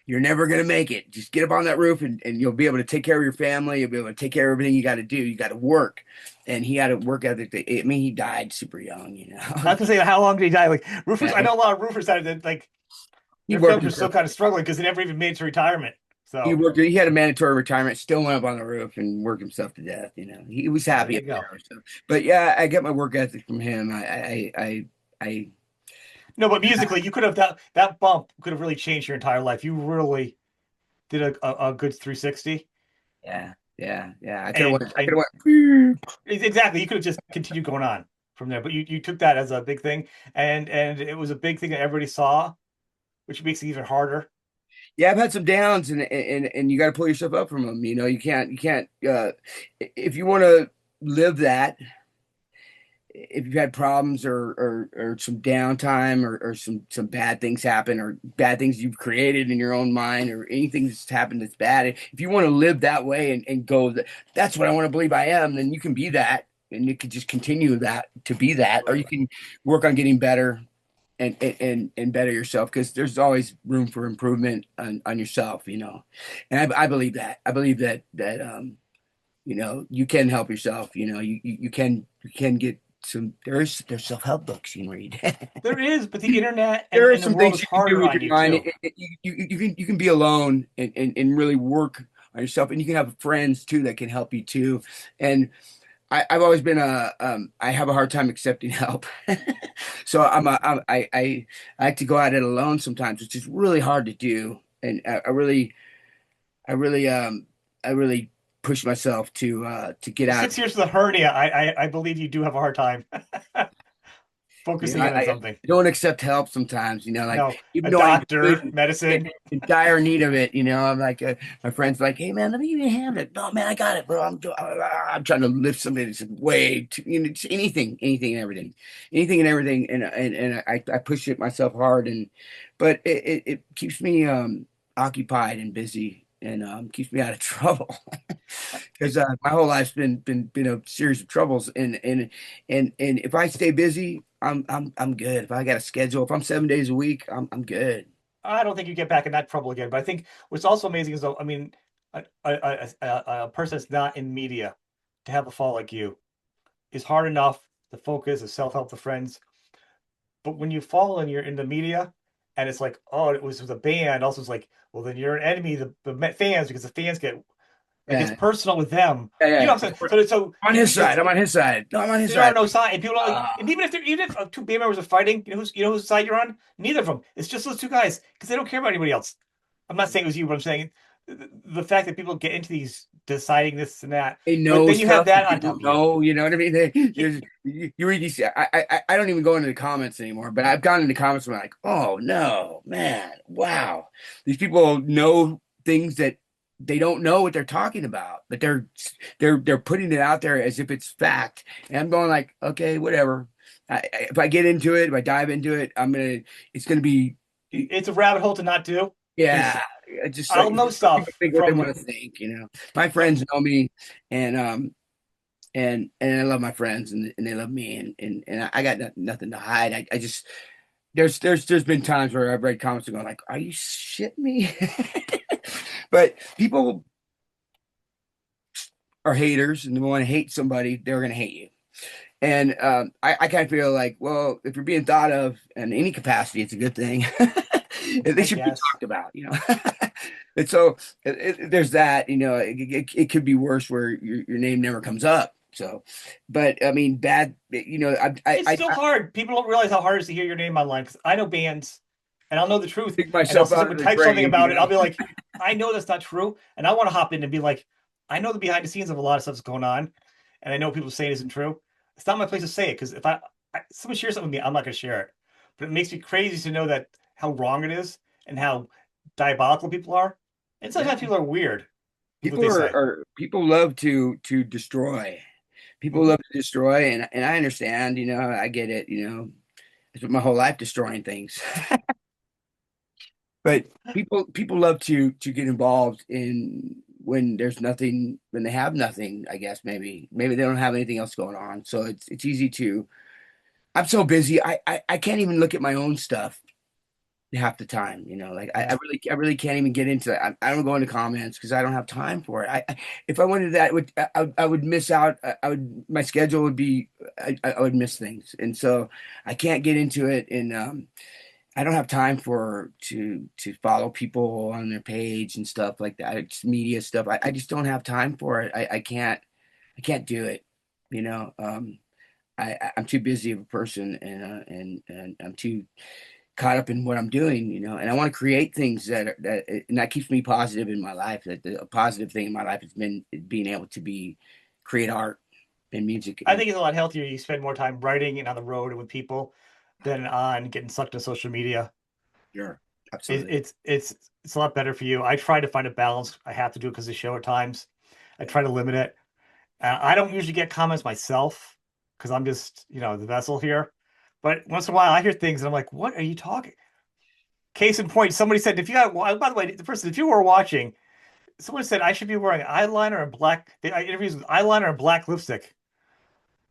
You're never gonna make it. Just get up on that roof, and you'll be able to take care of your family. You'll be able to take care of everything you got to do. You got to work." And he had a work ethic. I mean, he died super young. I was gonna say, how long did he die? Like roofers, I Yeah, know a lot of roofers that like he their worked. families are still kind of struggling because they never even made it to retirement. He So worked. He had a mandatory retirement. Still went up on the roof and worked himself to death. He was there happy you up go. there. So, but yeah, I get my work ethic from him. I No, but musically, you could have that bump could have really changed your entire life. You really did a good 360, yeah, yeah, yeah. I could have and went. I could and have went. exactly, you could have just continued going on from there. But you took that as a big thing, and it was a big thing that everybody saw, which makes it even harder. Yeah, I've had some downs, and you got to pull yourself up from them. You can't. If you want to live that, if you've had problems or some downtime or some bad things happen or bad things you've created in your own mind or anything that's happened that's bad, if you want to live that way and go, that's what I want to believe I am, then you can be that, and you can just continue that to be that, or you Right. can work on getting better and better yourself because there's always room for improvement on yourself. And I believe that. I believe that you can help yourself. You can get there's self-help books you can read. There is, but the internet There are and the some world things is you can do harder with on your you mind. too. You can be alone and really work on yourself, and you can have friends too that can help you too. And I've always been I have a hard time accepting help. So I like to go at it alone sometimes, which is really hard to do. And I really I really push myself to get Well, out. 6 years with a hernia, I believe you do have a hard time. Focusing in on I something. don't accept help sometimes, like No, even a though I know doctor, it, medicine. in dire need of it, I'm like, my friend's like, hey man, let me even hand it. No man, I got it, bro. I'm trying to lift something that's way too, it's anything and everything, and I push it myself hard, but it keeps me occupied and busy, and keeps me out of trouble. Because my whole life's been a series of troubles, and if I stay busy, I'm good. If I got a schedule, if I'm 7 days a week, I'm good. I don't think you get back in that trouble again. But I think what's also amazing is, though, I mean, a person that's not in media to have a fall like you is hard enough. The focus, the self-help, the friends. But when you fall and you're in the media, and it's like, oh, it was with a band. Also, it's like, well, then you're an enemy of the fans because the fans get like it's Yeah, personal with them. yeah, You know yeah. what I'm saying? So I'm on his side. I'm on his side. No, I'm on his there are side. no sides. And people are like, Uh, and even if two band members are fighting, you know whose side you're on? Neither of them. It's just those two guys because they don't care about anybody else. I'm not saying it was you, but I'm saying the fact that people get into these deciding this and that, they but know then you have stuff that that on people top of you. know. You know what I mean? You read these. I don't even go into the comments anymore. But I've gone into comments and I'm like, oh no, man, wow, these people know things that they don't know what they're talking about, but they're putting it out there as if it's fact. And I'm going like, okay, whatever. If I get into it, if I dive into it, it's gonna be, It's a rabbit hole to not do because yeah. I just I'll like know let people stuff think what they from want to think. My yep. friends know me, and I love my friends, and they love me, and I got nothing to hide. I just there's been times where I've read comments and gone like, "Are you shitting me?" But people are haters, and they want to hate somebody, they're going to hate you. And I kind of feel like, well, if you're being thought of in any capacity, it's a good thing. They I should be guess. talked about. And so there's that. It could be worse where your name never comes up. So, but I mean, bad. It's still hard. People don't realize how hard it is to hear your name online because I know bands and I'll know the truth. dig And I'll myself see out someone of the type something grave. about it. I'll be like, I know that's not true. And I want to hop in and be like, I know the behind the scenes of a lot of stuff that's going on. And I know people saying isn't true. It's not my place to say it because if someone shares something with me, I'm not going to share it. But it makes me crazy to know that how wrong it is and how diabolical people are. And Yeah, sometimes people are weird with what people they say. are people love to destroy. People Mhm. love to destroy, and I understand. I get it. I spent my whole life destroying things. But people love to get involved in when there's nothing, when they have nothing, I guess maybe they don't have anything else going on. So it's easy to, I'm so busy. I can't even look at my own stuff half the time. Like Yeah. I really can't even get into it. I don't go into comments because I don't have time for it. If I wanted that, I would miss out. My schedule would be, I would miss things. And so I can't get into it. And I don't have time to follow people on their page and stuff like that. It's media stuff. I just don't have time for it. I can't do it. You know, I'm too busy of a person, and I'm too caught up in what I'm doing. And I want to create things and that keeps me positive in my life. That a positive thing in my life has been being able to create art and music. I think it's a lot healthier. You spend more time writing and on the road and with people than on getting sucked into social media. Sure, It, absolutely. it's it's it's a lot better for you. I try to find a balance. I have to do it because of the show at times. I try to limit it. I don't usually get comments myself because I'm just, the vessel here. But once in a while, I hear things and I'm like, "What are you talking?" Case in point, somebody said, "If you got," by the way, the person, if you were watching, someone said I should be wearing eyeliner and black. I interviews with eyeliner and black lipstick.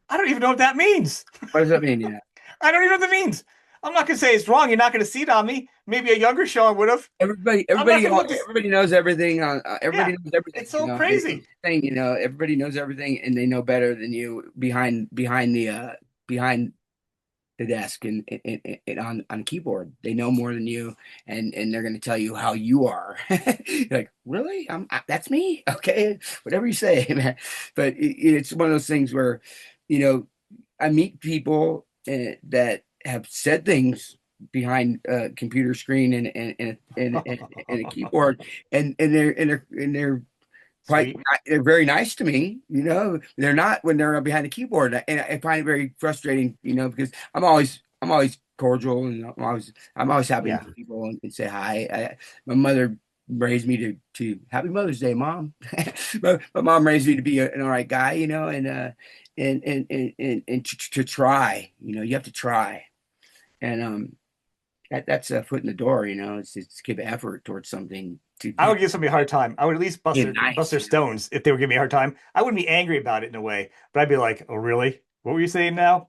I don't even know what that means. What does that mean? Yeah. I don't even know what that means. I'm not gonna say it's wrong. You're not gonna see it on me. Maybe a younger Sean would have. Everybody, I'm not everybody, gonna look this. everybody knows everything. Yeah, Everybody knows everything. it's so crazy. Thing, everybody knows everything, and they know better than you behind the desk and on keyboard. They know more than you, and they're going to tell you how you are. You're like, really? That's me. Okay, whatever you say, man. But it's one of those things where, you know, I meet people that have said things behind a computer screen and a keyboard, and they're Sweet. they're very nice to me, you know. They're not when they're behind the keyboard, and I find it very frustrating, you know, because I'm always cordial, and I'm always happy to Yeah. meet people and say hi. My mother raised me to Happy Mother's Day, Mom. My mom raised me to be an all right guy, you know, and to try, you know, you have to try, and that's a foot in the door, you know. It's give effort towards something to I would give somebody a hard time. I would at least be bust nice, their you know. stones if they were giving me a hard time. I wouldn't be angry about it in a way, but I'd be like, "Oh, really? What were you saying now?"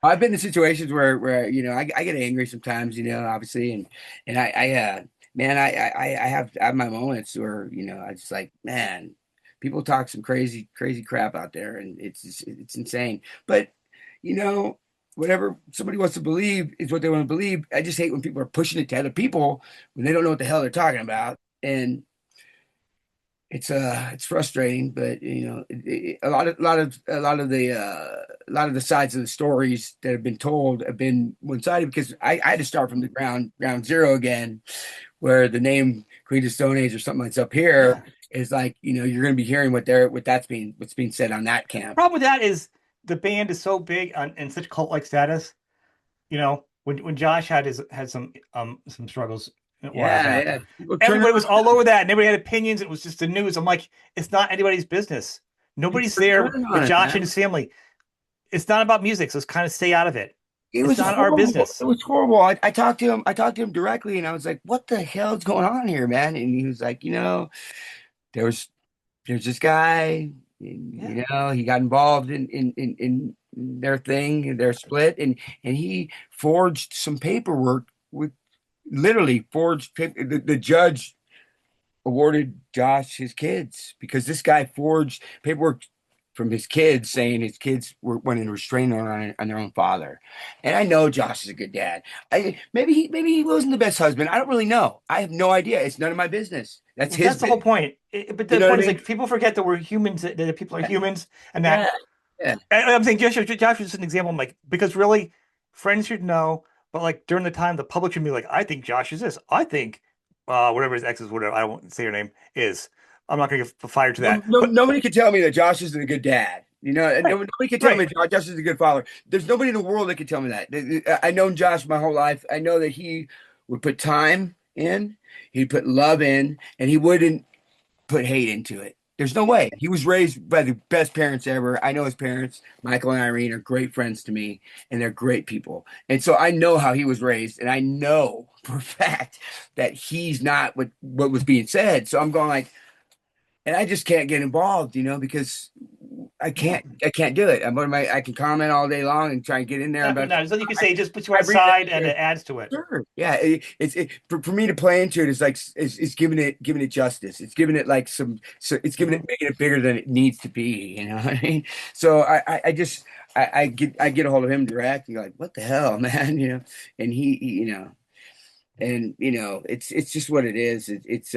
I've been in situations where you know I get angry sometimes, you know, obviously, and man, I have my moments where you know I just like, man, people talk some crazy crap out there, and it's insane. But you know, whatever somebody wants to believe is what they want to believe. I just hate when people are pushing it to other people when they don't know what the hell they're talking about, and it's frustrating, but you know, a lot of the sides of the stories that have been told have been one-sided because I had to start from the ground zero again, where the name Queen of Stone Age or something that's up here Yeah. is like, you know, you're going to be hearing what's being said on that camp. Problem with that is the band is so big and such cult-like status. You know, when Josh had some struggles a while Yeah, back, yeah. People turn everybody around, was all over that, and everybody had opinions. It was just the news. I'm like, it's not anybody's business. people Nobody's are there turning but on it, Josh and man. his family. It's not about music, so let's kind of stay out of it. It It's was not our horrible. It business. was horrible. I talked to him directly, and I was like, "What the hell's going on here, man?" And he was like, "You know, there was there's this guy, and, Yeah. you know, he got involved in their thing, their split, and he forged some paperwork with literally forged paper. The judge awarded Josh his kids because this guy forged paperwork from his kids saying his kids went in restraining order on their own father. And I know Josh is a good dad. Maybe he wasn't the best husband. I don't really know. I have no idea. It's none of my business. That's Well, his that's the whole business. point. But You the know what I point is mean? like people forget that we're humans, that the people are humans, and that Yeah. Yeah. I'm saying Josh is just an example. I'm like, because really, friends should know, but like during the time, the public should be like, I think Josh is this. I think whatever his ex is, whatever I won't say her name is. I'm not gonna get fired to No, that. no, But nobody can tell me that Josh isn't a good dad. You know, and right, nobody can tell me right. Josh is a good father. There's nobody in the world that can tell me that. I known Josh my whole life. I know that he would put time in, he'd put love in, and he wouldn't put hate into it. There's no way. He was raised by the best parents ever. I know his parents, Michael and Irene, are great friends to me, and they're great people. And so I know how he was raised, and I know for a fact that he's not what was being said. So I'm going like, and I just can't get involved, you know, because Yeah. I can't do it. I can comment all day long and try and get in there, Nothing, but no, there's nothing you can I, say. It just puts you I on bring it side and in. it adds to it. Sure. Yeah, for me to play into it is like it's giving it justice. It's giving it like it's giving Hmm. it making it bigger than it needs to be. You know what I mean? So I just I get a hold of him direct. And you're like, what the hell, man? You know, and you know, and you know, it's just what it is. It's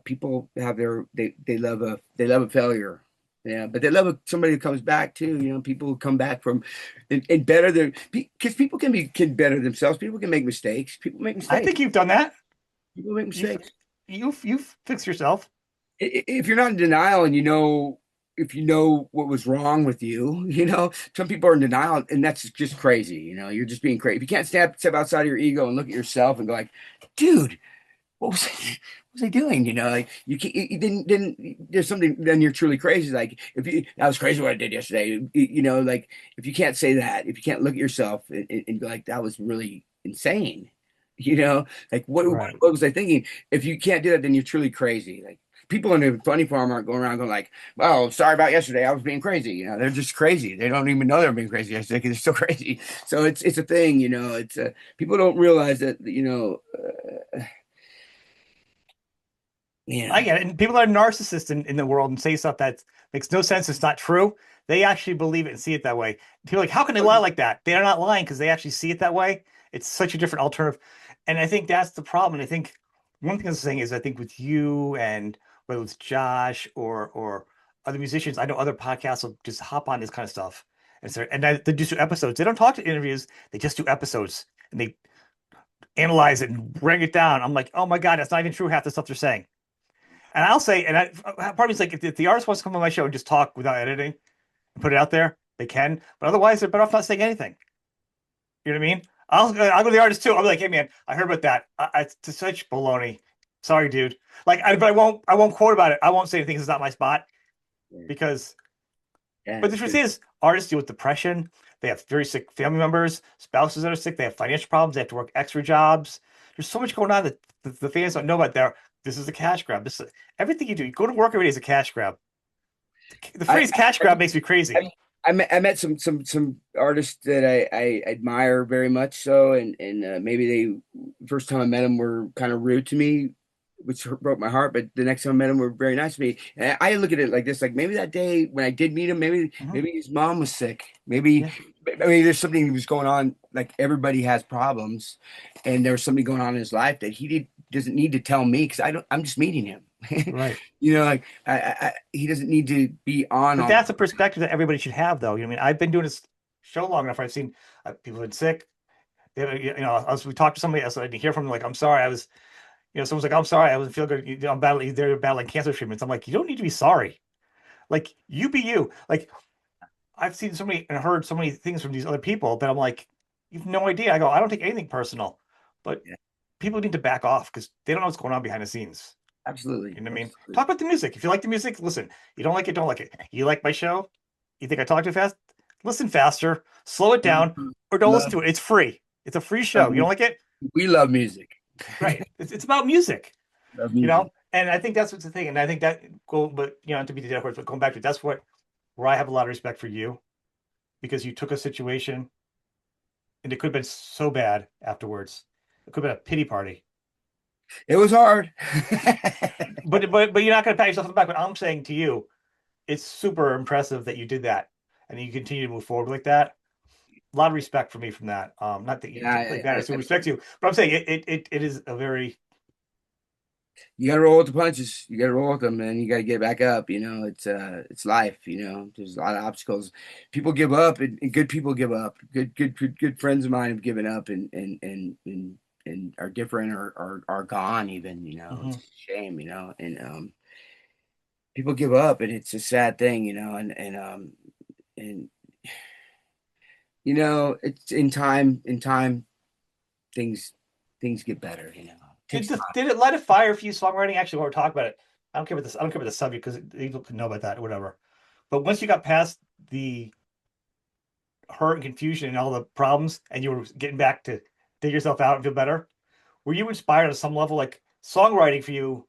people have they love a failure. Yeah, but they love somebody who comes back too. You know, people who come back from and better their because people can better themselves. People can make mistakes. People make I mistakes. think you've done that. People make You've mistakes. you've fixed yourself. If you're not in denial and you know if you know what was wrong with you, you know, some people are in denial and that's just crazy. You know, you're just being crazy. If you can't step outside of your ego and look at yourself and go like, dude, what was I doing? You know, like you can't, you didn't there's something then you're truly crazy. Like if you that was crazy what I did yesterday. You know, like if you can't say that, if you can't look at yourself and be like that was really insane. You know, like Right. what was I thinking? If you can't do that, then you're truly crazy. Like people in the funny farm aren't going around going like, "Well, sorry about yesterday. I was being crazy." You know, they're just crazy. They don't even know they're being crazy yesterday because they're still crazy. So it's a thing. You know, it's people don't realize that. You know, I yeah. get it. And people that are narcissists in the world and say stuff that makes no sense, it's not true. They actually believe it and see it that way. People are like, how can they lie like that? They are not lying because they actually see it that way. It's such a different alternative. And I think that's the problem. And I think one thing I was saying is I think with you and whether it's Josh or other musicians, I know other podcasts will just hop on this kind of stuff. They just do episodes. They don't talk to interviews, they just do episodes and they analyze it and bring it down. I'm like, oh my God, that's not even true half the stuff they're saying. And I'll say, and part of me is like, if the artist wants to come on my show and just talk without editing and put it out there, they can. But otherwise, they're better off not saying anything. You know what I mean? I'll go to the artist too. I'll be like, hey man, I heard about that. It's such baloney. Sorry, dude. But I won't quote about it. I won't say anything. It's not my spot Yeah, because. yeah, But the truth is, artists deal with depression. They have very sick family members, spouses that are sick. They have financial problems. They have to work extra jobs. There's so much going on that the fans don't know about. There, this is a cash grab. Everything you do. You go to work every day is a cash grab. The I, phrase cash grab makes me I, crazy. I met some artists that I admire very much so, and maybe they first time I met them were kind of rude to me, which broke my heart. But the next time I met them were very nice to me. And I look at it like this: like maybe that day when I did meet him, Mhm. maybe his mom was sick. Maybe Yeah, there's something that was going on. Like everybody has problems, and there was something going on in his life that doesn't need to tell me because I don't. I'm just meeting him. right. Like he doesn't need to be on But all. that's a perspective that everybody should have, though. You know what I mean? I've been doing this show long enough. I've seen people who've been sick. As we talk to somebody else, I hear from them like, "I'm sorry, I was." Someone's like, "I'm sorry, I wasn't feel good." I'm battling. They're battling cancer treatments. I'm like, you don't need to be sorry. Like, you be you. Like, I've seen so many and heard so many things from these other people that I'm like, you've no idea. I go, I don't take anything personal, but Yeah, people need to back off because they don't know what's going on behind the scenes. absolutely, You know what I mean? absolutely. Talk about the music. If you like the music, listen. You don't like it, don't like it. You like my show? You think I talk too fast? Listen faster, slow it down, or don't listen Love, to it. It's free. It's a free love show. You don't music. like it? We love music. Right. It's about music, Love music. And I think that's what's the thing. And I think that go, but not to be the dead horse, but going back to that's what where I have a lot of respect for you because you took a situation and it could have been so bad afterwards. It could have been a pity party. It was hard. But you're not going to pat yourself on the back. But I'm saying to you, it's super impressive that you did that and you continue to move forward like that. A lot of respect for me from that. Not that you Yeah, like that. I still respect you, but I'm saying it is a very you gotta roll with the punches. You gotta roll with them, and you gotta get back up. It's life. There's a lot of obstacles. People give up, and good people give up. Good friends of mine have given up, and are different or are gone. Even it's mhm. a shame. And people give up, and it's a sad thing. And it's in time things things get better. It takes time. Did it light a fire for you songwriting? Actually, when we're talking about it, I don't care about this. I don't care about the subject because people can know about that or whatever. But once you got past the hurt and confusion and all the problems, and you were getting back to dig yourself out and feel better, were you inspired on some level, like songwriting for you?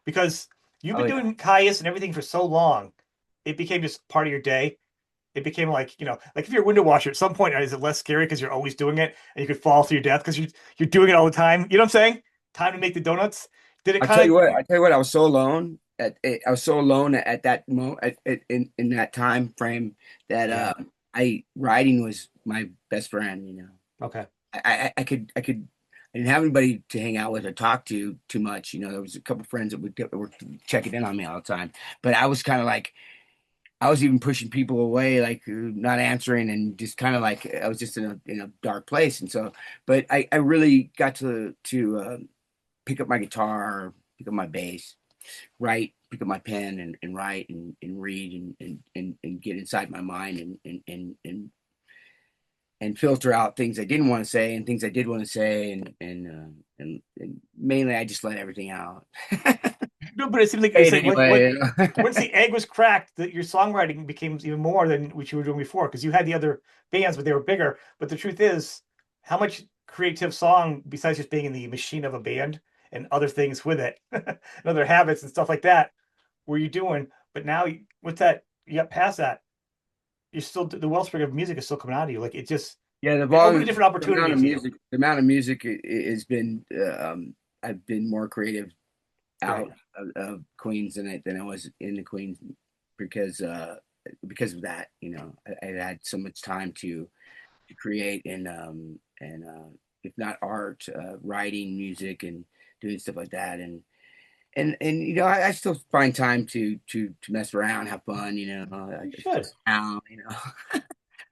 Because you've Oh been yeah. doing Caius and everything for so long, it became just part of your day. It became like, like if you're a window washer, at some point, is it less scary because you're always doing it and you could fall to your death because you're doing it all the time? You know what I'm saying? Time to make the donuts. Did it I'll tell kind you of what. I tell you what. I was so alone I was so alone at that moment in that time frame that yeah. I writing was my best friend. Okay. I didn't have anybody to hang out with or talk to too much. There was a couple friends that were checking in on me all the time, but I was kind of like I was even pushing people away, like not answering, and just kind of like I was just in a dark place. And so, but I really got to pick up my guitar, pick up my bass, write, pick up my pen and write and read and get inside my mind and filter out things I didn't want to say and things I did want to say and mainly I just let everything out. No, but it seems like Say it's it like anyway. once the egg was cracked, that your songwriting became even more than what you were doing before because you had the other bands, but they were bigger. But the truth is, how much creative song besides just being in the machine of a band and other things with it, and other habits and stuff like that, were you doing? But now with that, you got past that. You're still the wellspring of music is still coming out of you. Like Yeah, it opened a volume, different the amount opportunity of to you. music, the amount of music has been. I've been more creative Great. out of Queens than I was in the Queens because uh, because of that. I had so much time to create and if not art, writing music and doing stuff like that and I still find time to mess around, have fun. I You still should. sound.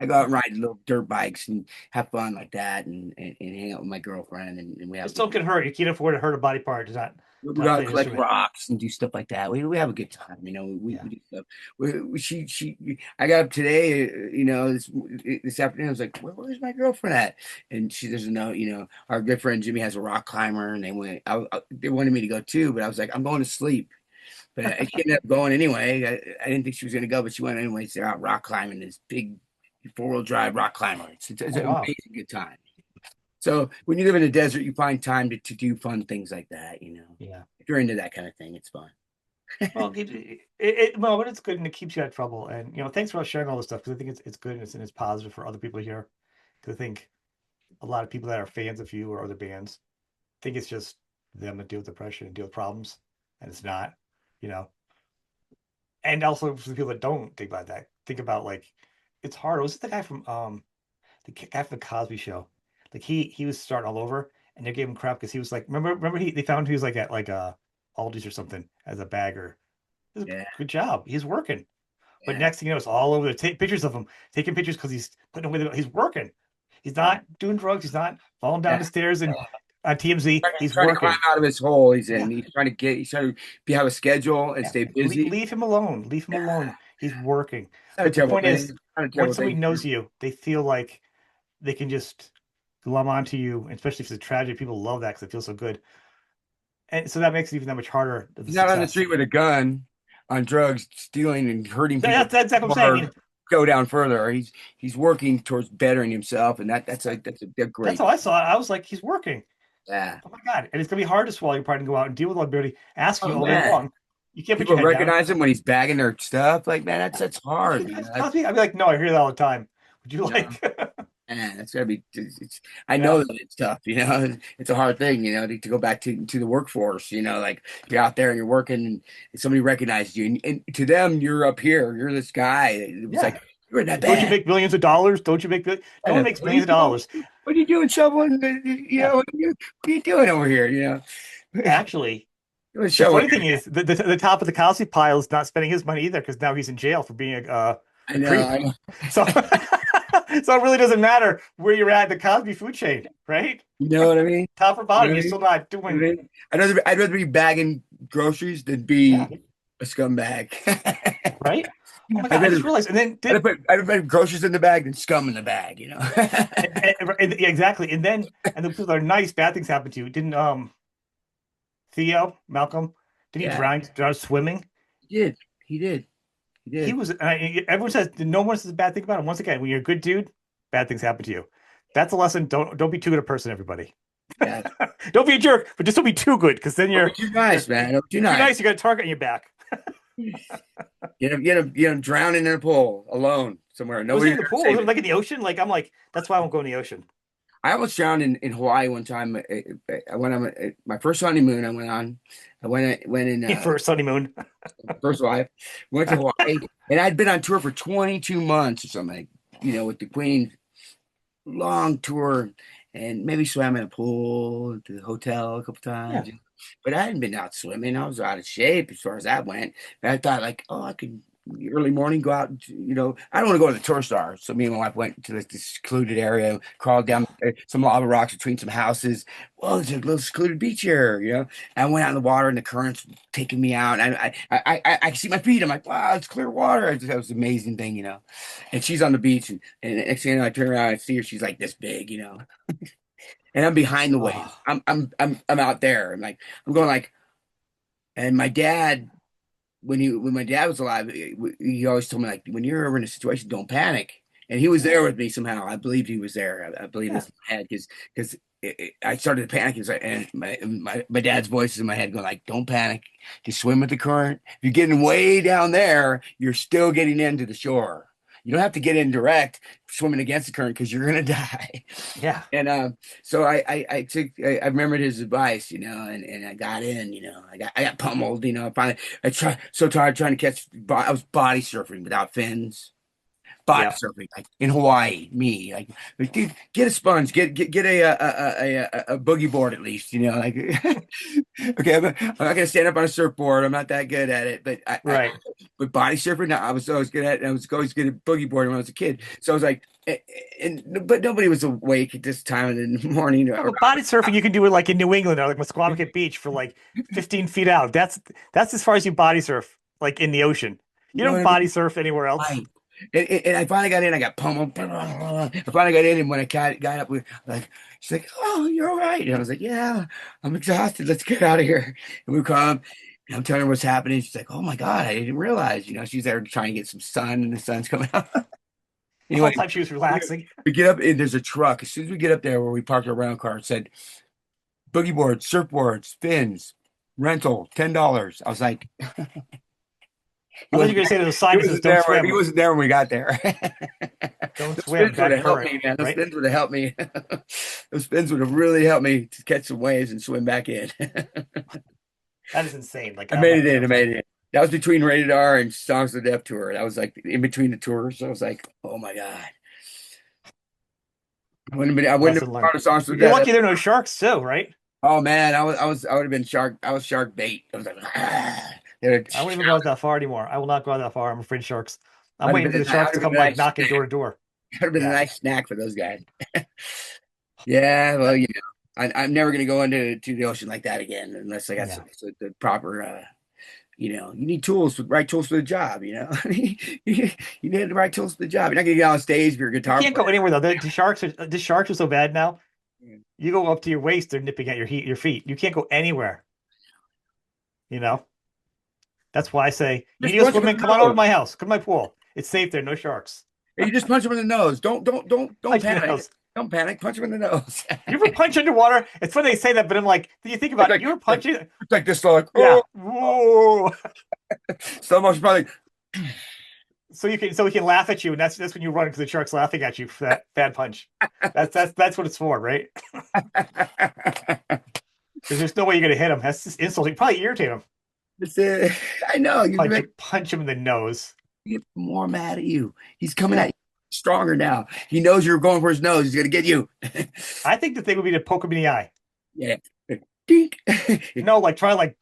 I go out and ride little dirt bikes and have fun like that, and hang out with my girlfriend, and we have a Just good don't get hurt. You can't afford to hurt a body part we to not gotta play an collect instrument. rocks and do stuff like that. We have a good time, Yeah. we do stuff. I got up today, this afternoon. I was like, where's my girlfriend at? And she doesn't know. Our good friend Jimmy has a rock climber, and they wanted me to go too, but I was like, I'm going to sleep. But she ended up going anyway. I didn't think she was going to go, but she went anyway. They're out rock climbing this big 4-wheel drive rock climber. It's Oh an wow. amazing good time. So when you live in the desert, you find time to do fun things like that. Yeah. If you're into that kind of thing, it's fun. Well, well, but it's good and it keeps you out of trouble. And thanks for sharing all this stuff because I think it's good and it's positive for other people to hear. Because I think a lot of people that are fans of you or other bands think it's just them that deal with depression and deal with problems, and it's not, you know. And also for the people that don't think about that, think about like it's hard. Was it the guy from guy from the Cosby Show? Like he was starting all over, and they gave him crap because he was like, remember they found he was like at like Aldi's or something as a bagger. It was a Yeah, good job. He's working. But yeah, next thing you know, it's all over. Take pictures of him, taking pictures because he's putting away. He's working. He's yeah, not doing drugs. He's not falling down yeah. the stairs and on TMZ. He's He's trying to climb working. out of his hole he's Yeah, in. He's trying to have a schedule and yeah. stay busy. Leave him alone. Leave him alone. He's working. Not a But the terrible point thing. is, Not a once terrible somebody thing. knows you, they feel like they can just glom onto you, especially if it's a tragedy. People love that because it feels so good. And so that makes it even that much harder the He's not on the success. street with a gun, on drugs, stealing and hurting people That's exactly what I'm saying. I or mean, go down further. He's working towards bettering himself, and that's a that's great. how I saw it. I was like, he's working. Yeah. Oh my God. And it's gonna be hard to swallow your pride and go out and deal with everybody asking Oh you all day man. long. You can't put People your head down. recognize him when he's bagging their stuff. Like, man, that's Hey hard. guys, Cosby. I'd be like, no, I hear that all the time. Would you No, like man, that's gotta be. I know yeah. that it's tough. It's a hard thing. To go back to the workforce. Like you're out there and you're working, and somebody recognizes you, and to them, you're up here. You're this guy. It was Yeah. like you're in that Don't you band. make millions of dollars? Don't you make no one Yeah, makes millions of dollars. what are you doing, shoveling? Yeah. What are you doing over here? Actually, Doing the shoveling. funny thing is the top of the Cosby pile is not spending his money either because now he's in jail for being I a know. creep. I know. So so it really doesn't matter where you're at in the Cosby food chain, right? You know what I mean? Top or You know bottom, what you're I mean? still not You know doing what I mean? I'd rather be bagging groceries than yeah, be a scumbag. right? Oh my I'd God, I rather just realized and then I'd put groceries in the bag than scum in the bag. yeah, exactly. And the people that are nice, bad things happen to you. Didn't Theo Malcolm did he Yeah, drown swimming? he did. He did. He He did. was. Everyone says no one says a bad thing about him. Once again, when you're a good dude, bad things happen to you. That's a lesson. Don't be too good a person, everybody. Yeah. Don't be a jerk, but just don't be too good because then Don't be you're too you're nice, man. Don't be too you're too nice. nice. You got a target on your back. Drowning in a pool alone somewhere. Was it Nobody's in the there to pool? Was save it it. like in the ocean? Like I'm like that's why I won't go in the ocean. I almost drowned in Hawaii one time. I went on my first honeymoon. I went on. I went in First honeymoon. first wife. Went to Hawaii, and I'd been on tour for 22 months or something. With the Queen, long tour, and maybe swam in a pool at the hotel a couple Yeah. times. But I hadn't been out swimming. I was out of shape as far as that went. But I thought like, oh, I could early morning go out. I don't want to go to the tour star. So me and my wife went to this secluded area, crawled down some lava rocks between some houses. Well, there's a little secluded beach here. And I went out in the water, and the currents taking me out. And I could see my feet. I'm like, wow, it's clear water. That was an amazing thing. And she's on the beach, and the next thing you know, I turn around, I see her. She's like this big. And I'm behind the waves. Oh, I'm out there. I'm going like, and my dad, when my dad was alive, he always told me like, when you're ever in a situation, don't panic. And he was there with me somehow. I believed he was there. I believe yeah. this in my head because I started to panic. He was like, and my dad's voice is in my head going like, don't panic. Just swim with the current. If you're getting way down there, you're still getting into the shore. You don't have to get in direct swimming against the current because you're gonna die. Yeah. And so I remembered his advice, and I got in, I got pummeled. Finally I tried so tired trying to catch. I was body surfing without fins. body Yeah. surfing, like in Hawaii. Me, like, dude, get a sponge, get a boogie board at least, you know, like. Okay, I'm not gonna stand up on a surfboard. I'm not that good at it, Right. but body surfing, no, I was always good at it. I was always good at boogie boarding when I was a kid. So I was like, but nobody was awake at this time in the morning. No, but body surfing you can do it like in New England or like Musqueam Beach for like 15 feet out. That's as far as you body surf, like in the ocean. You You know don't what I body mean? surf anywhere else. Right. And I finally got in. I got pummeled. I finally got in, and when I got up, like, she's like, "Oh, you're all right." And I was like, "Yeah, I'm exhausted. Let's get out of here." And we come, and I'm telling her what's happening. She's like, "Oh my God, I didn't realize." You know, she's there trying to get some sun, and the sun's coming out. The whole Anyway, time she was relaxing. we get up, and there's a truck. As soon as we get up there, where we parked our rental car, it said, "Boogie boards, surfboards, fins, rental, $10." I was like, he I thought you were wasn't gonna say to the he sign that says wasn't "Don't there when he swim, wasn't there when we got there. don't Those swim, spins would bad have helped current," me, man. Those right? spins would have helped me. Those spins would have really helped me to catch some waves and swim back in. That is insane. Like I I'm made not it good in. I enough made to. it in. That was between Rated R and Songs of the Deaf tour. That was like in between the tours. So I was like, oh my God. I wouldn't have Lesson been learned. part of Songs of the You're Deaf. lucky there are no sharks too, right? Oh man, I would have been shark. I was shark bait. I was like, There I won't even go out that far anymore. I will not go out that far. I'm afraid of sharks. I'm I'd have waiting for been, the I sharks would to have been come a like nice knocking snack. door to door. That would have been a Yeah. nice snack for those guys. Yeah, well, you know, I'm never gonna go into the ocean like that again unless I got Yeah. the proper. You know, you need tools, right tools for the job. You know, you need the right tools for the job. You're not gonna get on stage if you're a You guitar can't go player. anywhere though. The sharks are so bad now. You go up to your waist, they're nipping at your feet. You can't go anywhere. You know. That's why I say you Just need to go punch them in swimming. the Come on over to nose. my house. Come to my pool. It's safe there. No sharks. You just punch them in the nose. Don't Punch me in the panic. nose. Don't panic. Punch them in the nose. You ever punch underwater? It's funny they say that, but I'm like, do you think It's about it? You ever punching? like this, like Yeah. oh, Whoa. slow motion, probably. So we can laugh at you, and that's when you run because the shark's laughing at you for that bad punch. That's what it's for, right? Because there's no way you're gonna hit him. That's just insulting. Probably irritate him. It's, I know Punch him in the nose. you get more mad at you. He's coming Yeah. at you stronger now. He knows you're going for his nose. He's gonna get you. I think the thing would be to poke him in the eye. Yeah. Dink. No, like try like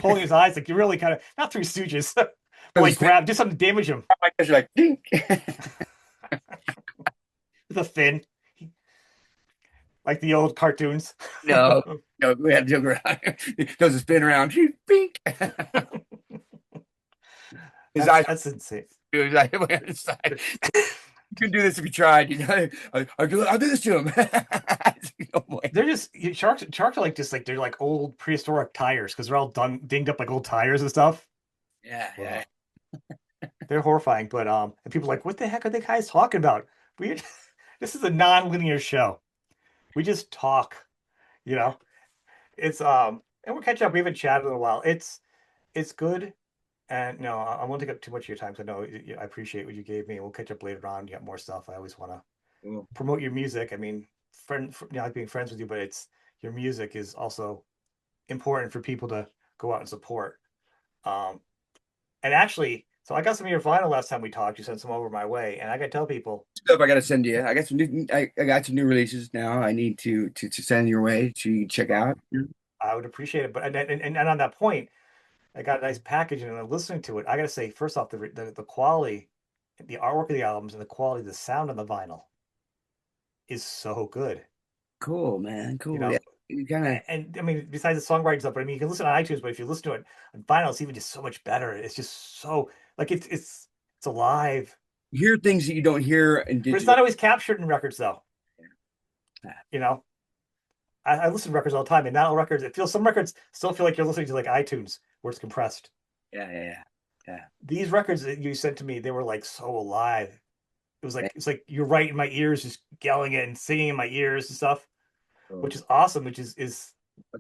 pulling his eyes, like you really kind of not Three Stooges, but like grab, do something to damage him You're like, dink. with a fin, like the old cartoons. No, no, we had to joke around. Does a spin around. Bink. His eyes That's insane. were his eyes went on his side. You couldn't do this if you tried. You know, I'll do this to him. Oh boy. They're just sharks. Sharks are like just like they're like old prehistoric tires because they're all dinged up like old tires and stuff. Yeah, Wow. yeah. They're horrifying. But and people are like, what the heck are they guys talking about? We this is a non-linear show. We just talk. You know, it's and we're catching up. We haven't chatted in a while. It's good. And no, I won't take up too much of your time. So no, I appreciate what you gave me. We'll catch up later on. You got more stuff. I always want to Cool. promote your music. I mean, you know, I like being friends with you, but it's your music is also important for people to go out and support. Um, and actually, so I got some of your vinyl last time we talked. You sent some over my way, and I got to tell people Stuff I gotta send you. I got some new releases now. I need to send your way to check out. I would appreciate it. But and on that point, I got a nice package, and I'm listening to it. I got to say, first off, the quality, the artwork of the albums, and the quality of the sound on the vinyl is so good. Cool, man. You Cool. Yeah. know, You kind of and I mean, besides the songwriting stuff, but I mean, you can listen on iTunes, but if you listen to it on vinyl, it's even just so much better. It's just so like it's alive, hear things that you don't hear in but it's digital. not always captured in records, though. You know, I listen to records all the time, and not all records. It feels some records still feel like you're listening to like iTunes, where it's compressed. Yeah, yeah, yeah. Yeah. These records that you sent to me, they were like so alive. It's like you're right in my ears, just yelling it and singing in my ears and stuff, which Cool. is awesome. Which is you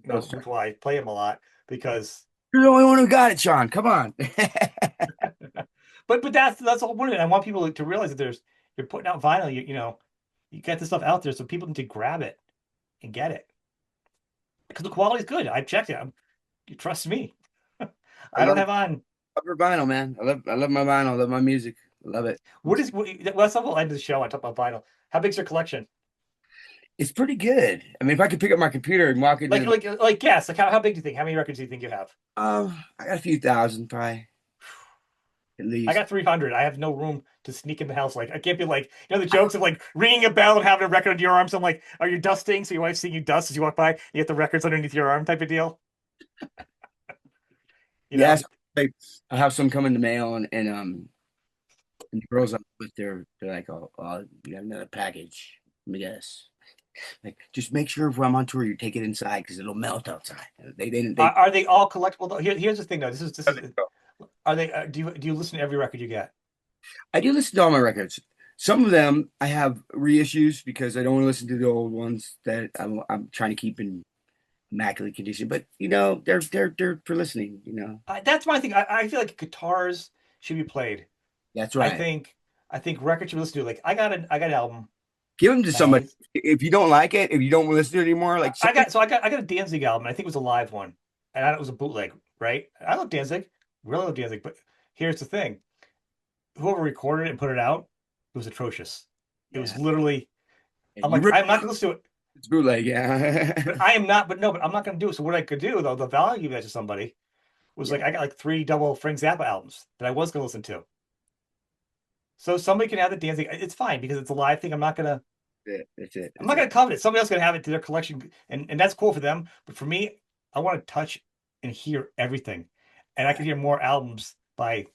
know, Those- which why I play them a lot because You're the only one who got it, Sean. Come on. but that's the whole point of it. I want people to realize that you're putting out vinyl. You know you get this stuff out there, so people need to grab it and get it because the quality is good. I've checked it. You trust me. I I don't love, have on. love your vinyl, man. I love my vinyl. I love my music. Love it. What is what? Well, that's the whole end of the show. I talk about vinyl. How big's your collection? It's pretty good. I mean, if I could pick up my computer and walk into Guess. Like, how big do you think? How many records do you think you have? I got a few thousand probably at I least. got 300. I have no room to sneak in the house. Like, I can't be like, the jokes of like ringing a bell and having a record under your arm. So I'm like, are you dusting? So your wife's seeing you dust as you walk by. You get the records underneath your arm type of deal. You know? Yes, like, I have some come in the mail and the girls I'm with they're like, oh, you got another package. Let me guess. Like, just make sure if I'm on tour, you take it inside because it'll melt outside. Are they all collectible? Though? Here's the thing, though. This is. Are they? Do you listen to every record you get? I do listen to all my records. Some of them I have reissues because I don't want to listen to the old ones that I'm trying to keep in immaculate condition. But they're for listening. That's my thing. I feel like guitars should be played. That's I right. think I think records should be listened to. Like I got an album. Give them to somebody. And If you don't like it, if you don't listen to it anymore, like somebody. I got a Danzig album. I think it was a live one, and it was a bootleg. Right? I love Danzig. Really love Danzig. But here's the thing: whoever recorded it and put it out, it was atrocious. It was Yeah, literally. and I'm you like, rip I'm not gonna listen to it. it's bootleg. Yeah, But I am not. But no. But I'm not gonna do it. So what I could do though, the value of that to somebody was yeah. like I got like three double Frank Zappa albums that I was gonna listen to. So somebody can have the Danzig. It's fine because it's a live thing. That's it. I'm That's not it. gonna covet it. Somebody else gonna have it to their collection, and that's cool for them. But for me, I want to touch and hear everything, and I can hear more albums by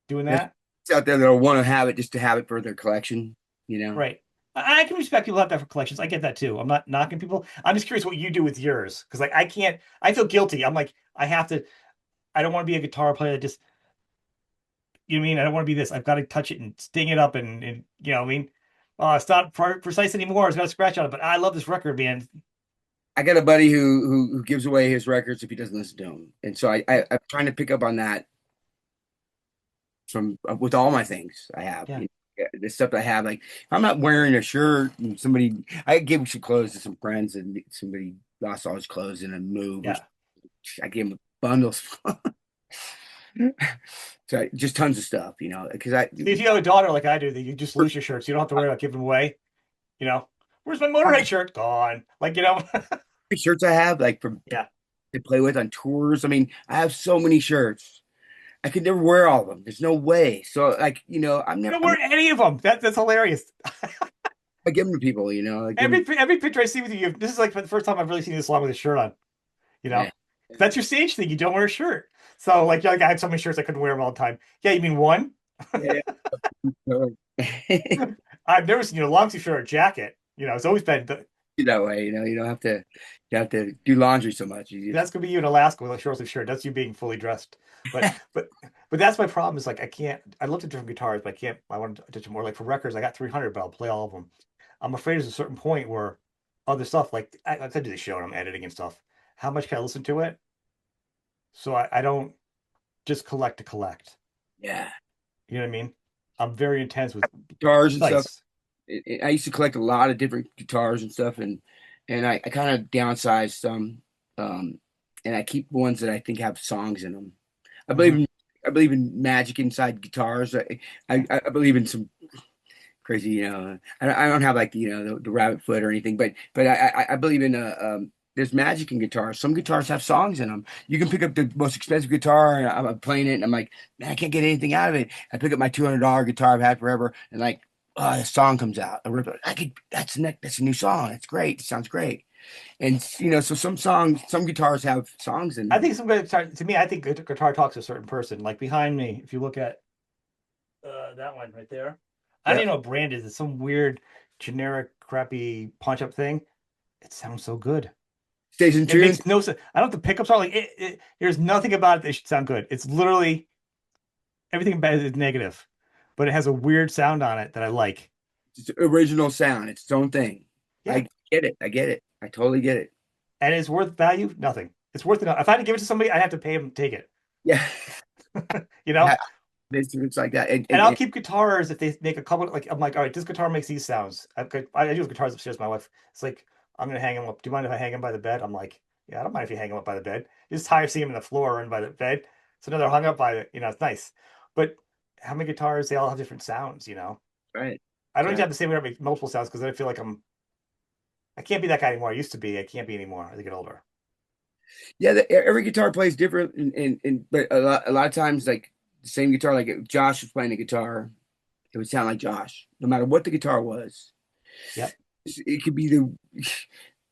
doing There's that. out there that'll want to have it just to have it for their collection. You know. Right. I can respect people who have that for collections. I get that too. I'm not knocking people. I'm just curious what you do with yours because like I can't. I feel guilty. I'm like I have to. I don't want to be a guitar player that just. You know what I mean? I don't want to be this. I've got to touch it and sting it up and you know what I mean. Oh, it's not precise anymore. It's got a scratch on it, but I love this record, man. I got a buddy who gives away his records if he doesn't listen to them, and so I'm trying to pick up on that from with all my things I have. Yeah. Yeah, the stuff I have, like if I'm not wearing a shirt and somebody, I give some clothes to some friends and somebody lost all his clothes in a move, or Yeah. I gave them bundles. So just tons of stuff, because I If you have a daughter like I do, that you just lose your shirts. You don't have to worry about giving them away. You know, where's my Motorhead shirt? Gone. Like, shirts I have like from yeah. to play with on tours. I mean, I have so many shirts. I could never wear all of them. There's no way. So like, You don't wear any of them. That's hilarious. I give them to people, I give them, Every picture I see with you, this is like for the first time I've really seen this long with a shirt on. You yeah. know, that's your stage thing. You don't wear a shirt. So like, I had so many shirts I couldn't wear them all the time. Yeah, you mean one? Yeah. I've never seen you in a long sleeve shirt or jacket. It's always been That way, you don't have to do laundry so much. You just that's gonna be you in Alaska with a short sleeve shirt. That's you being fully dressed. But but but that's my problem. Is like I can't. I looked at different guitars, but I can't. I want to touch more. Like for records, I got 300, but I'll play all of them. I'm afraid there's a certain point where other stuff, like I could do the show and I'm editing and stuff. How much can I listen to it? So I don't just collect to collect. yeah, You know what I mean? I'm very intense with. guitars It's and stuff. nice. I used to collect a lot of different guitars and stuff, and I kind of downsized some, um, and I keep ones that I think have songs in them. I believe Hmm. in I believe in magic inside guitars. I believe in some crazy, I don't have like the rabbit foot or anything, but I believe in there's magic in guitars. Some guitars have songs in them. You can pick up the most expensive guitar and I'm playing it and I'm like, man, I can't get anything out of it. I pick up my $200 guitar I've had forever and like, oh, a song comes out. I rip it. That's a new song. It's great. It sounds great. And so some guitars have songs in I them. think some guitar, to me, I think guitar talks to a certain person. Like behind me, if you look at that one right there, I don't Yep. even know what brand it is. It's some weird, generic, crappy punch up thing. It sounds so good. Stays in It tune. makes no sense. I don't know if the pickups are like there's nothing about it that should sound good. It's literally everything about it is negative, but it has a weird sound on it that I like. It's original sound. It's its own thing. Yeah, I get it. I get it. I totally get it. and it's worth value. Nothing. It's worth it. If I had to give it to somebody, I'd have to pay them to take it. Yeah. You know, It's like that. And, and and, I'll and keep guitars if they make a couple. Like I'm like, all right, this guitar makes these sounds. I do have guitars upstairs. My wife, it's like I'm gonna hang them up. Do you mind if I hang them by the bed? I'm like, yeah, I don't mind if you hang them up by the bed. It's tired seeing them in the floor and by the bed. So now they're hung up by the, it's nice. But how many guitars, they all have different sounds, Right. I don't need to Exactly. have the same guitar make multiple sounds because I feel like I can't be that guy anymore. I used to be. I can't be anymore as I get older. Yeah, every guitar plays different, and but a lot of times, like the same guitar, like if Josh was playing a guitar, it would sound like Josh, no matter what the guitar was. Yep. It could be the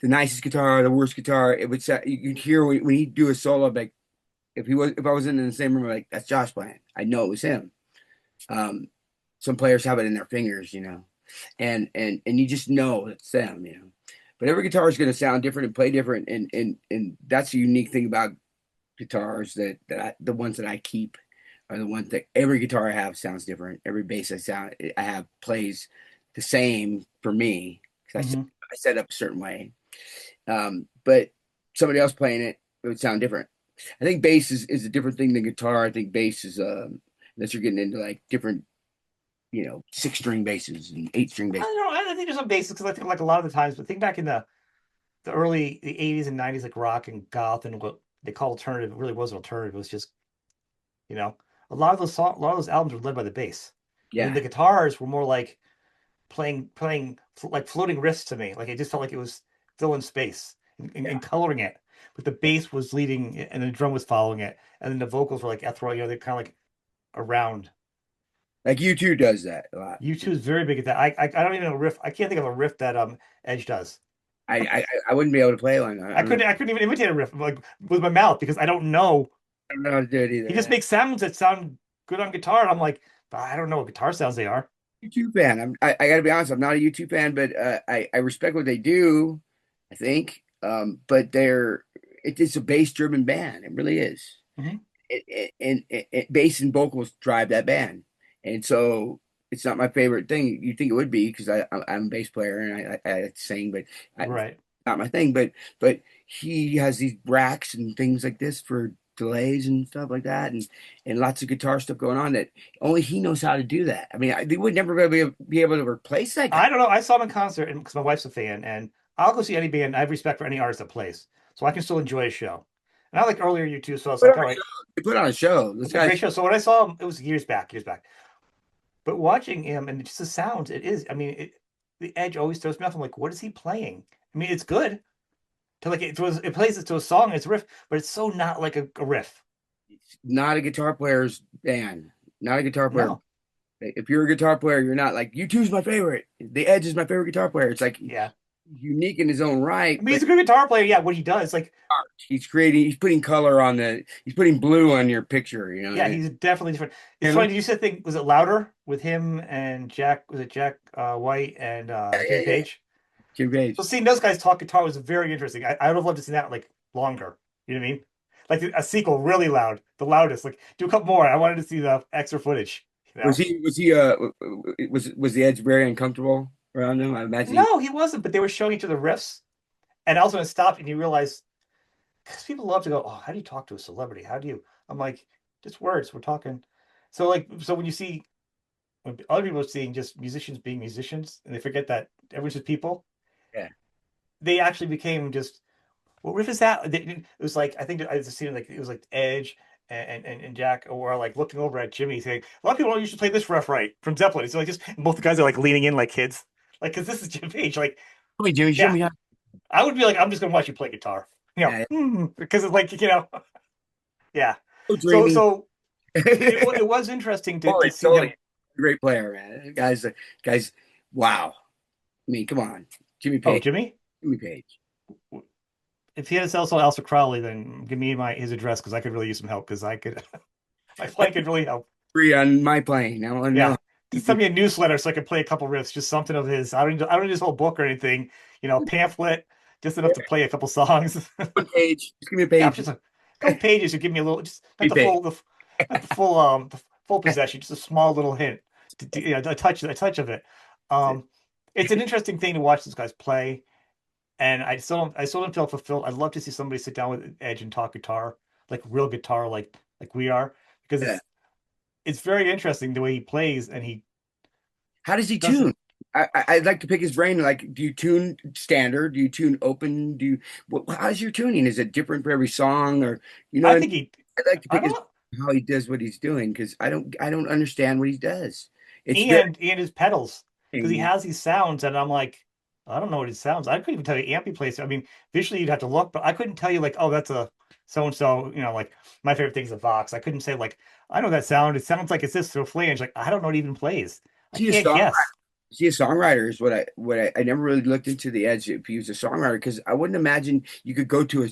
nicest guitar, the worst guitar. It would sound, you'd hear when he'd do a solo, like if I was in the same room, like that's Josh playing. I know it was him. Um, some players have it in their fingers, and you just know it's them. But every guitar is going to sound different and play different, and that's the unique thing about guitars the ones that I keep are the ones that every guitar I have sounds different. Every bass I have plays the same for me because Hmm. I set up a certain way. But somebody else playing it would sound different. I think bass is a different thing than guitar. I think bass is unless you're getting into like different, 6 string basses and 8 string I basses. don't know. I think there's some basics because I think like a lot of the times, but think back in the early the 80s and 90s, like rock and goth and what they call alternative, it really wasn't alternative. It was just, you know, a lot of those albums were led by the bass. And then Yeah, the guitars were more like like floating riffs to me. Like it just felt like it was filling space yeah. and coloring it. But the bass was leading and the drum was following it. And then the vocals were like ethereal, they're kind of like around. Like U2 does that a lot. U2 is very big at that. I don't even know a riff. I can't think of a riff that Edge does. I wouldn't be able to play one. I couldn't I couldn't even imitate a riff like with my mouth because I don't know. I don't know how to do it He just either. makes sounds that sound good on guitar. And I'm like, but I don't know what guitar sounds they are. U2 fan. I got to be honest. I'm not a U2 fan, but I respect what they do. I think, but it's a bass driven band. It really is. Hmm. Bass and vocals drive that band, and so it's not my favorite thing. You think it would be because I'm a bass player and I sing, but Right. not my thing. But he has these racks and things like this for delays and stuff like that, and lots of guitar stuff going on that only he knows how to do that. I mean, they would never be able to replace that guy. I don't know. I saw him in concert and because my wife's a fan, and I'll go see any band. I have respect for any artist that plays, so I can still enjoy a show. And I like earlier you too, so I was Put like, on all a right, show. They put on a show. This it's a great guy's show. So when I saw him, it was years back. But watching him and just the sounds, it is. I mean, the Edge always throws me off. I'm like, what is he playing? I mean, it's good to like it plays it to a song, it's a riff, but it's so not like a riff. not a guitar player's band. Not a guitar player. No, If you're a guitar player, you're not like U2's my favorite. The Edge is my favorite guitar player. It's like yeah. unique in his own I right, mean, but he's a good guitar player. Yeah, what he does, like, he's putting color on he's putting blue on your picture, yeah, he's definitely different. It's And funny. look, Did you say thing was it louder with him and Jack? Was it Jack White and Jimmy yeah. Page? Jim So Page. seeing those guys talk guitar was very interesting. I would have loved to see that like longer. You know what I mean? Like a sequel, really loud, the loudest. Like do a couple more. I wanted to see the extra footage. You know? Was the Edge very uncomfortable around him? I imagine No, he wasn't. But they were showing each other riffs, and also when it stopped, and you realize because people love to go, "Oh, how do you talk to a celebrity? How do you?" I'm like, just words. We're talking. So like, so when you see when other people are seeing just musicians being musicians, and they forget that everyone's just people, yeah. they actually became just what riff is that? It was like I think I just seen like it was like Edge and Jack were like looking over at Jimmy saying, "A lot of people don't usually play this riff right from Zeppelin." So like just both the guys are like leaning in like kids, like because this is Jim Page. Like Wait, Jimmy, show yeah, me how. I would be like, I'm just gonna watch you play guitar, Yeah, yeah. because it's like yeah. So So dreamy. so it was interesting to Totally, see totally. them. Great player, man. Guys, wow. I mean, come on. Jimmy Oh, Page. Jimmy, Jimmy Page. if he had to sell Elsa Crowley, then give me his address because I could really use some help because I could my playing could really help. Free on my plane. I want to know Yeah. how Just deep you send me a newsletter so I can play a couple riffs, just something of his. I don't need his whole book or anything, pamphlet, just enough to play a couple songs. one page. Just give me a Yeah, page. just a couple pages to give me a little, just not Jimmy Page. not the full possession, just a small little hint, a touch of it. Um, it's an interesting thing to watch these guys play, and I still don't feel fulfilled. I'd love to see somebody sit down with Edge and talk guitar, like real guitar, like we are, because Yeah. it's very interesting the way he plays, and he How does he doesn't. tune? I'd like to pick his brain. Like, do you tune standard? Do you tune open? How's your tuning? Is it different for every song? Or, I and think he. I'd like to I pick don't his know. how he does what he's doing because I don't understand what he does. It's very And his pedals, because he interesting. has these sounds, and I'm like, I don't know what it sounds. I couldn't even tell you amp he plays. I mean, visually you'd have to look, but I couldn't tell you like, oh, that's a so and so. Like my favorite thing is a Vox. I couldn't say like, I know that sound. It sounds like it's this to a flange. Like I don't know what it even plays. I Is he a can't songwriter? guess. Is he a songwriter? Is what I never really looked into the edge if he was a songwriter because I wouldn't imagine you could go to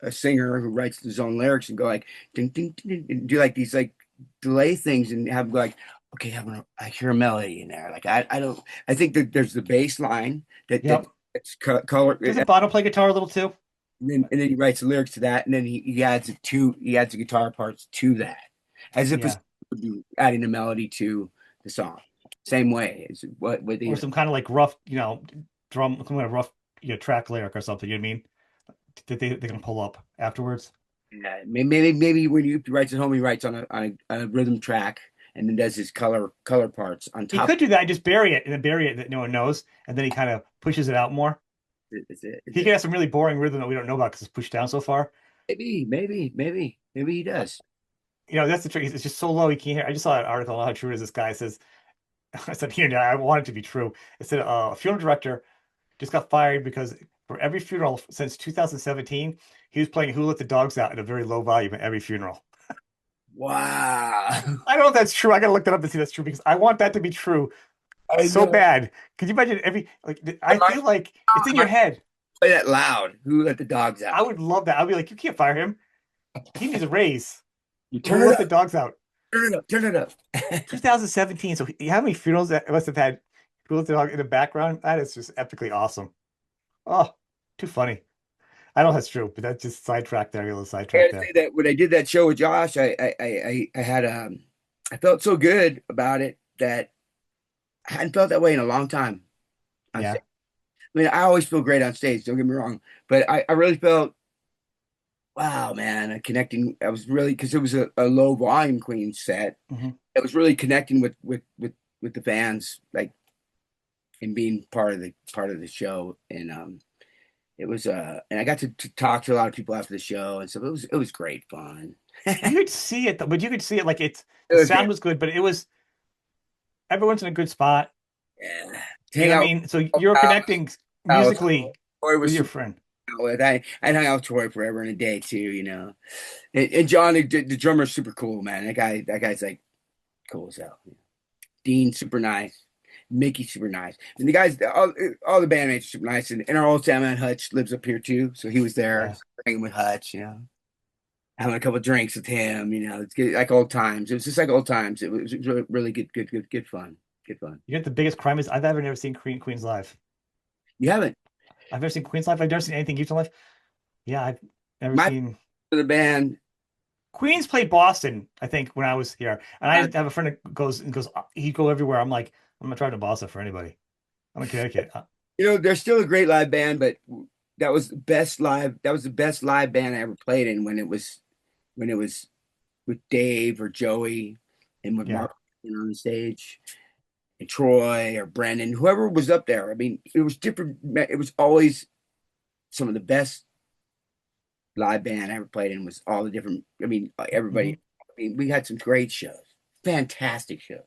a singer who writes his own lyrics and go like ding, ding, ding, ding, and do like these like delay things and have like okay I hear a melody in there like I don't I think that there's the bass line Yep. that's color Doesn't Bono play guitar a little too? and then he writes the lyrics to that and then he adds the guitar parts to that as if it's Yeah. adding a melody to the song. Same way as what Or they some kind of like rough, drum, some kind of rough, track lyric or something. You know what I mean? That they can pull up afterwards. yeah, maybe when he writes at home, he writes on a rhythm track and then does his color parts on He top. could do that and just bury it and then bury it that no one knows, and then he kind of pushes it out more. Is it? Is He it? can have some really boring rhythm that we don't know about because it's pushed down so far. Maybe he does. That's the trick. It's just so low he can't hear. I just saw an article on how true it is. This guy says, I said, here, I want it to be true. It said a funeral director just got fired because for every funeral since 2017, he was playing Who Let the Dogs Out at a very low volume at every funeral. Wow. I don't know if that's true. I gotta look that up to see if that's true because I want that to be true I so know. bad. Could you imagine I My, feel like it's in my your head. play that loud. Who let the dogs I out? would love that. I'd be like, you can't fire him. He needs a raise. You Who turn it let the up, dogs out? turn it up, turn it up. 2017. So how many funerals that must have had Who Let the Dog in the background? That is just epically awesome. Oh, too funny. I know that's true, but that's just sidetracked there, a little I sidetrack gotta say there. that when I did that show with Josh, I had I felt so good about it that I hadn't felt that way in a long time on Yeah. stage. I mean, I always feel great on stage, don't get me wrong, but I really felt, wow, man, connecting. I was really, because it was a low volume Queen set. Hmm. It was really connecting with the fans, like, and being part of the show. And it was and I got to talk to a lot of people after the show and stuff. It was great fun. You could see it though, but you could see it like It the was sound great. was good, but it was everyone's in a good spot. Yeah. To You know hang what I out mean? So with you're connecting Alex, musically Troy with was your super friend. with. I hung out with Troy forever and a day too, you know. And John, the drummer's super cool, man. That guy's like cool as hell. Dean, super nice. Mickey, super nice. And the guys, all the bandmates are super nice. And our old Sam Hutch lives up here too. So he was there Yeah. hanging with Hutch, having a couple of drinks with him, it's good, like old times. It was just like old times. It was really, really good fun. Good fun. You know what the biggest crime is? I've ever never seen Queens live. You haven't? I've never seen Queens live. I've never seen anything you've done live. Yeah, I've never My seen the band, Queens played Boston, I think, when I was here. And I uh, have a friend that goes, he'd go everywhere. I'm like, I'm not driving to Boston for anybody. I'm in Connecticut. they're still a great live band, but that was the best live band I ever played in when it was with Dave or Joey and with Yeah. Mark on the stage and Troy or Brendan, whoever was up there. I mean, it was different. It was always some of the best live band I ever played in was all the different. I mean, Hmm. everybody. I mean, we had some great shows, fantastic shows.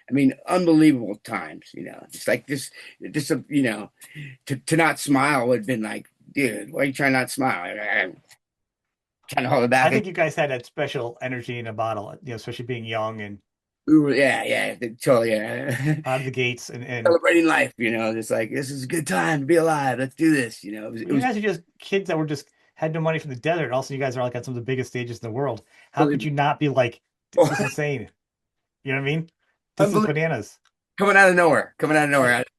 I mean, unbelievable times. Just like this. To not smile would have been like, dude, why are you trying not to smile? I'm trying to hold it I back. think you guys had that special energy in a bottle, especially being young and We were, yeah, totally, yeah. out of the gates. And Celebrating life, just like this is a good time to be alive. Let's do this. It was, it you was guys are just kids that were just had no money from the desert. Also, you guys are like on some of the biggest stages in the world. How could unbelievable. you not be like, this is insane? You know what I mean? This is Unbelievable. bananas. Coming out of nowhere,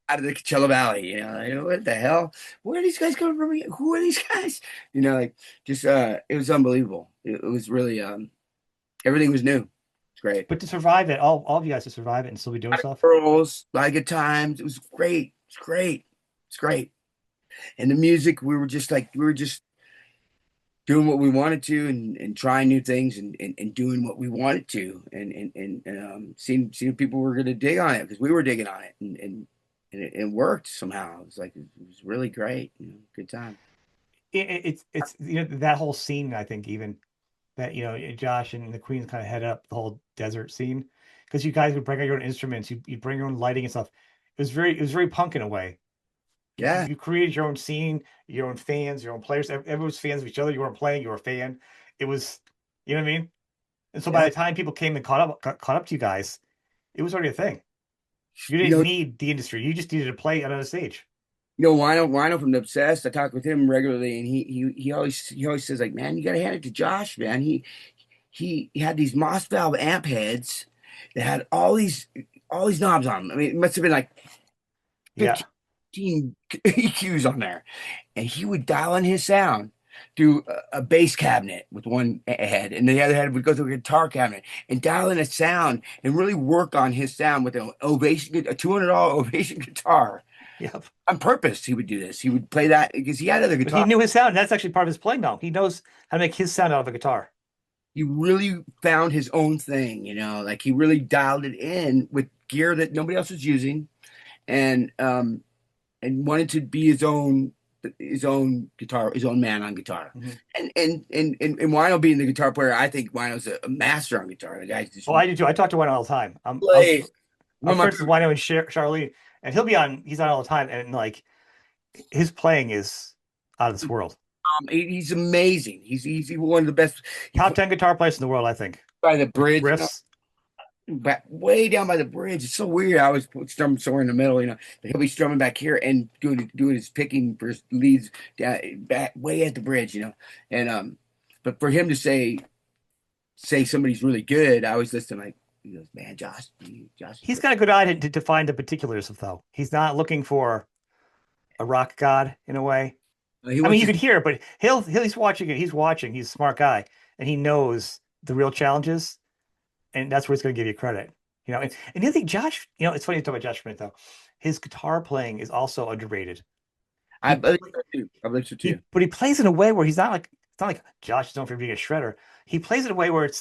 out of the Coachella Valley. What the hell? Where are these guys coming from? Who are these guys? Like just it was unbelievable. It was really everything was new. It's great. But to survive it, all of you guys to survive it and still be doing A lot of stuff. girls, a lot of good times. It was great. It's great. It's great. And the music, we were just doing what we wanted to and trying new things and doing what we wanted to and seeing people were going to dig on it because we were digging on it and it worked somehow. It was really great, good time. It's that whole scene. I think even. that Josh and the Queens kind of head up the whole desert scene because you guys would bring out your own instruments, you bring your own lighting and stuff. It was very punk in a way. Yeah, You created your own scene, your own fans, your own players. Everyone's fans of each other. You weren't playing, you were a fan. It was, you know what I mean? And so by yeah. the time people came and caught up to you guys, it was already a thing. You You didn't know, need the industry. You just needed to play on a stage. Wino from the Obsessed. I talk with him regularly, and he always says like, man, you got to hand it to Josh, man. He had these Moss valve amp heads that had all these knobs on them. I mean, it must have been like Yeah. 15 EQs on there, and he would dial in his sound through a bass cabinet with one head, and the other head would go through a guitar cabinet and dial in a sound and really work on his sound with an Ovation, a $200 Ovation guitar. Yep. On purpose, he would do this. He would play that because he had other But he guitars. knew his sound. That's actually part of his playing now. He knows how to make his sound out of a guitar. He really found his own thing, like he really dialed it in with gear that nobody else was using, and wanted to be his own guitar, his own man on guitar. Mhm. And Wino being the guitar player, I think Wino's a master on guitar. The guy's just Oh, I do too. I talk to Wino all the time. plays one I'm of my friends with favorite. Wino and Sharlee, and he's on all the time, and like his playing is out of this world. He's amazing. He's one of the best. He Top plays 10 guitar players in the world, I think. by the With bridge, riffs. back way down by the bridge. It's so weird. I always put strum somewhere in the middle, He'll be strumming back here and doing his picking for his leads down back way at the bridge, And but for him to say somebody's really good, I always listen like he goes, man, Josh is He's great. got a good eye to find the particulars of though. He's not looking for a rock god in a way. He I mean, wants you to could hear it, but he's watching it. He's watching. He's a smart guy, and he knows the real challenges, and that's where he's going to give you credit. And the other thing, Josh, it's funny to talk about Josh for a minute though. His guitar playing is also underrated. I He believe so too. I believe so too. but he plays in a way where he's not like it's not like Josh is known for being a shredder. He plays in a way where it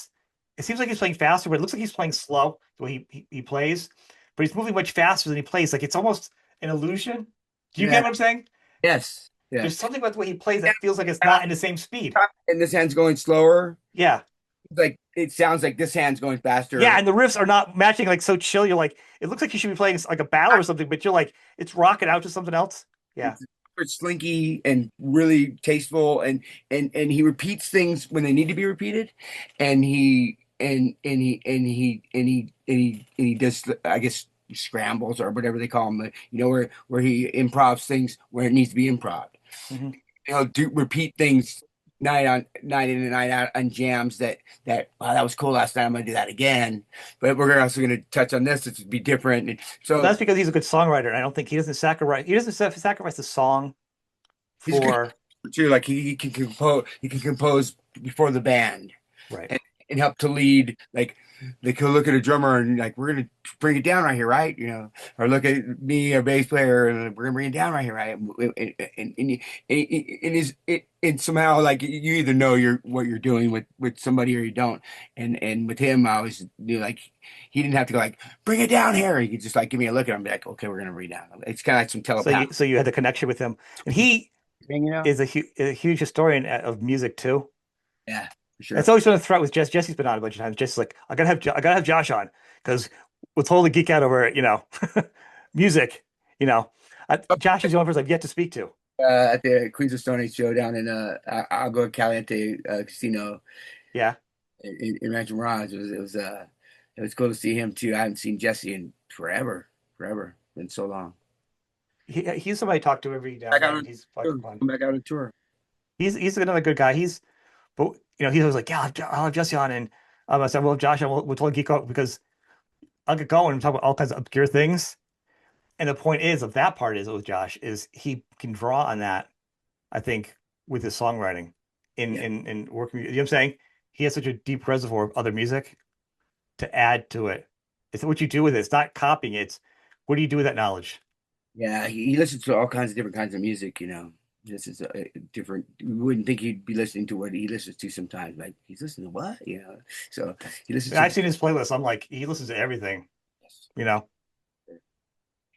seems like he's playing faster, but it looks like he's playing slow the way he plays. But he's moving much faster than he plays. Like it's almost an illusion. Do you Yeah. get what I'm saying? Yes. Yeah. There's something about the way he plays that feels like it's not in the same speed. And this hand's going slower. Yeah. Like it sounds like this hand's going Yeah, faster. and the riffs are not matching like so chill. You're like, it looks like you should be playing like a ballad or something, but you're like, it's rocking out to something else. Yeah. It's slinky and really tasteful, and he repeats things when they need to be repeated, and he does, I guess, scrambles or whatever they call them, where he improvs things where it needs to be improv. Hmm. He'll repeat things night in and night out on jams that wow, that was cool last time. I'm gonna do that again, but we're also gonna touch on this. It would be different. And Well, so that's because he's a good songwriter. And I don't think he doesn't sacrifice the song he's good for too. Like he can compose before the band right. and, and help to lead. Like they could look at a drummer and like we're gonna bring it down right here, right? Or look at me, a bass player, and we're gonna bring it down right here, right? And somehow like you either know what you're doing with somebody or you don't. And with him, I always knew like he didn't have to go like bring it down here. He could just like give me a look and I'm like, okay, we're gonna bring it down. It's kind of like some So telepathy, you had the connection with him, and he thing. is a huge historian of music too. Yeah, for It's sure. always been a threat with Jess. Jesse's been on a bunch of times. Jesse's like, I gotta have Josh on because we'll totally geek out over music. You know, Josh is the only person I've yet to speak to. At the Queens of Stone Age show down in Agua Caliente Casino Yeah, in Rancho Mirage. It was cool to see him too. I haven't seen Jesse in forever. Been so long. he's somebody I talk to every now Back and out then. on He's tour. fucking fun. Come back out on tour. He's another good guy. But he's always like, yeah, I'll have Jesse on, and I said, well, Josh, we'll totally geek out because I'll get going and talk about all kinds of obscure things. And the point is of that part is with Josh is he can draw on that, I think, with his songwriting in Yeah, in working. You know what I'm saying? He has such a deep reservoir of other music to add to it. It's what you do with it. It's not copying it. It's what do you do with that knowledge? yeah. He listens to all kinds of different kinds of music. This is a different. You wouldn't think he'd be listening to what he listens to sometimes. Like he's listening to what? So he listens And to. I've seen his playlist. I'm like, he listens to everything. Yes, You know,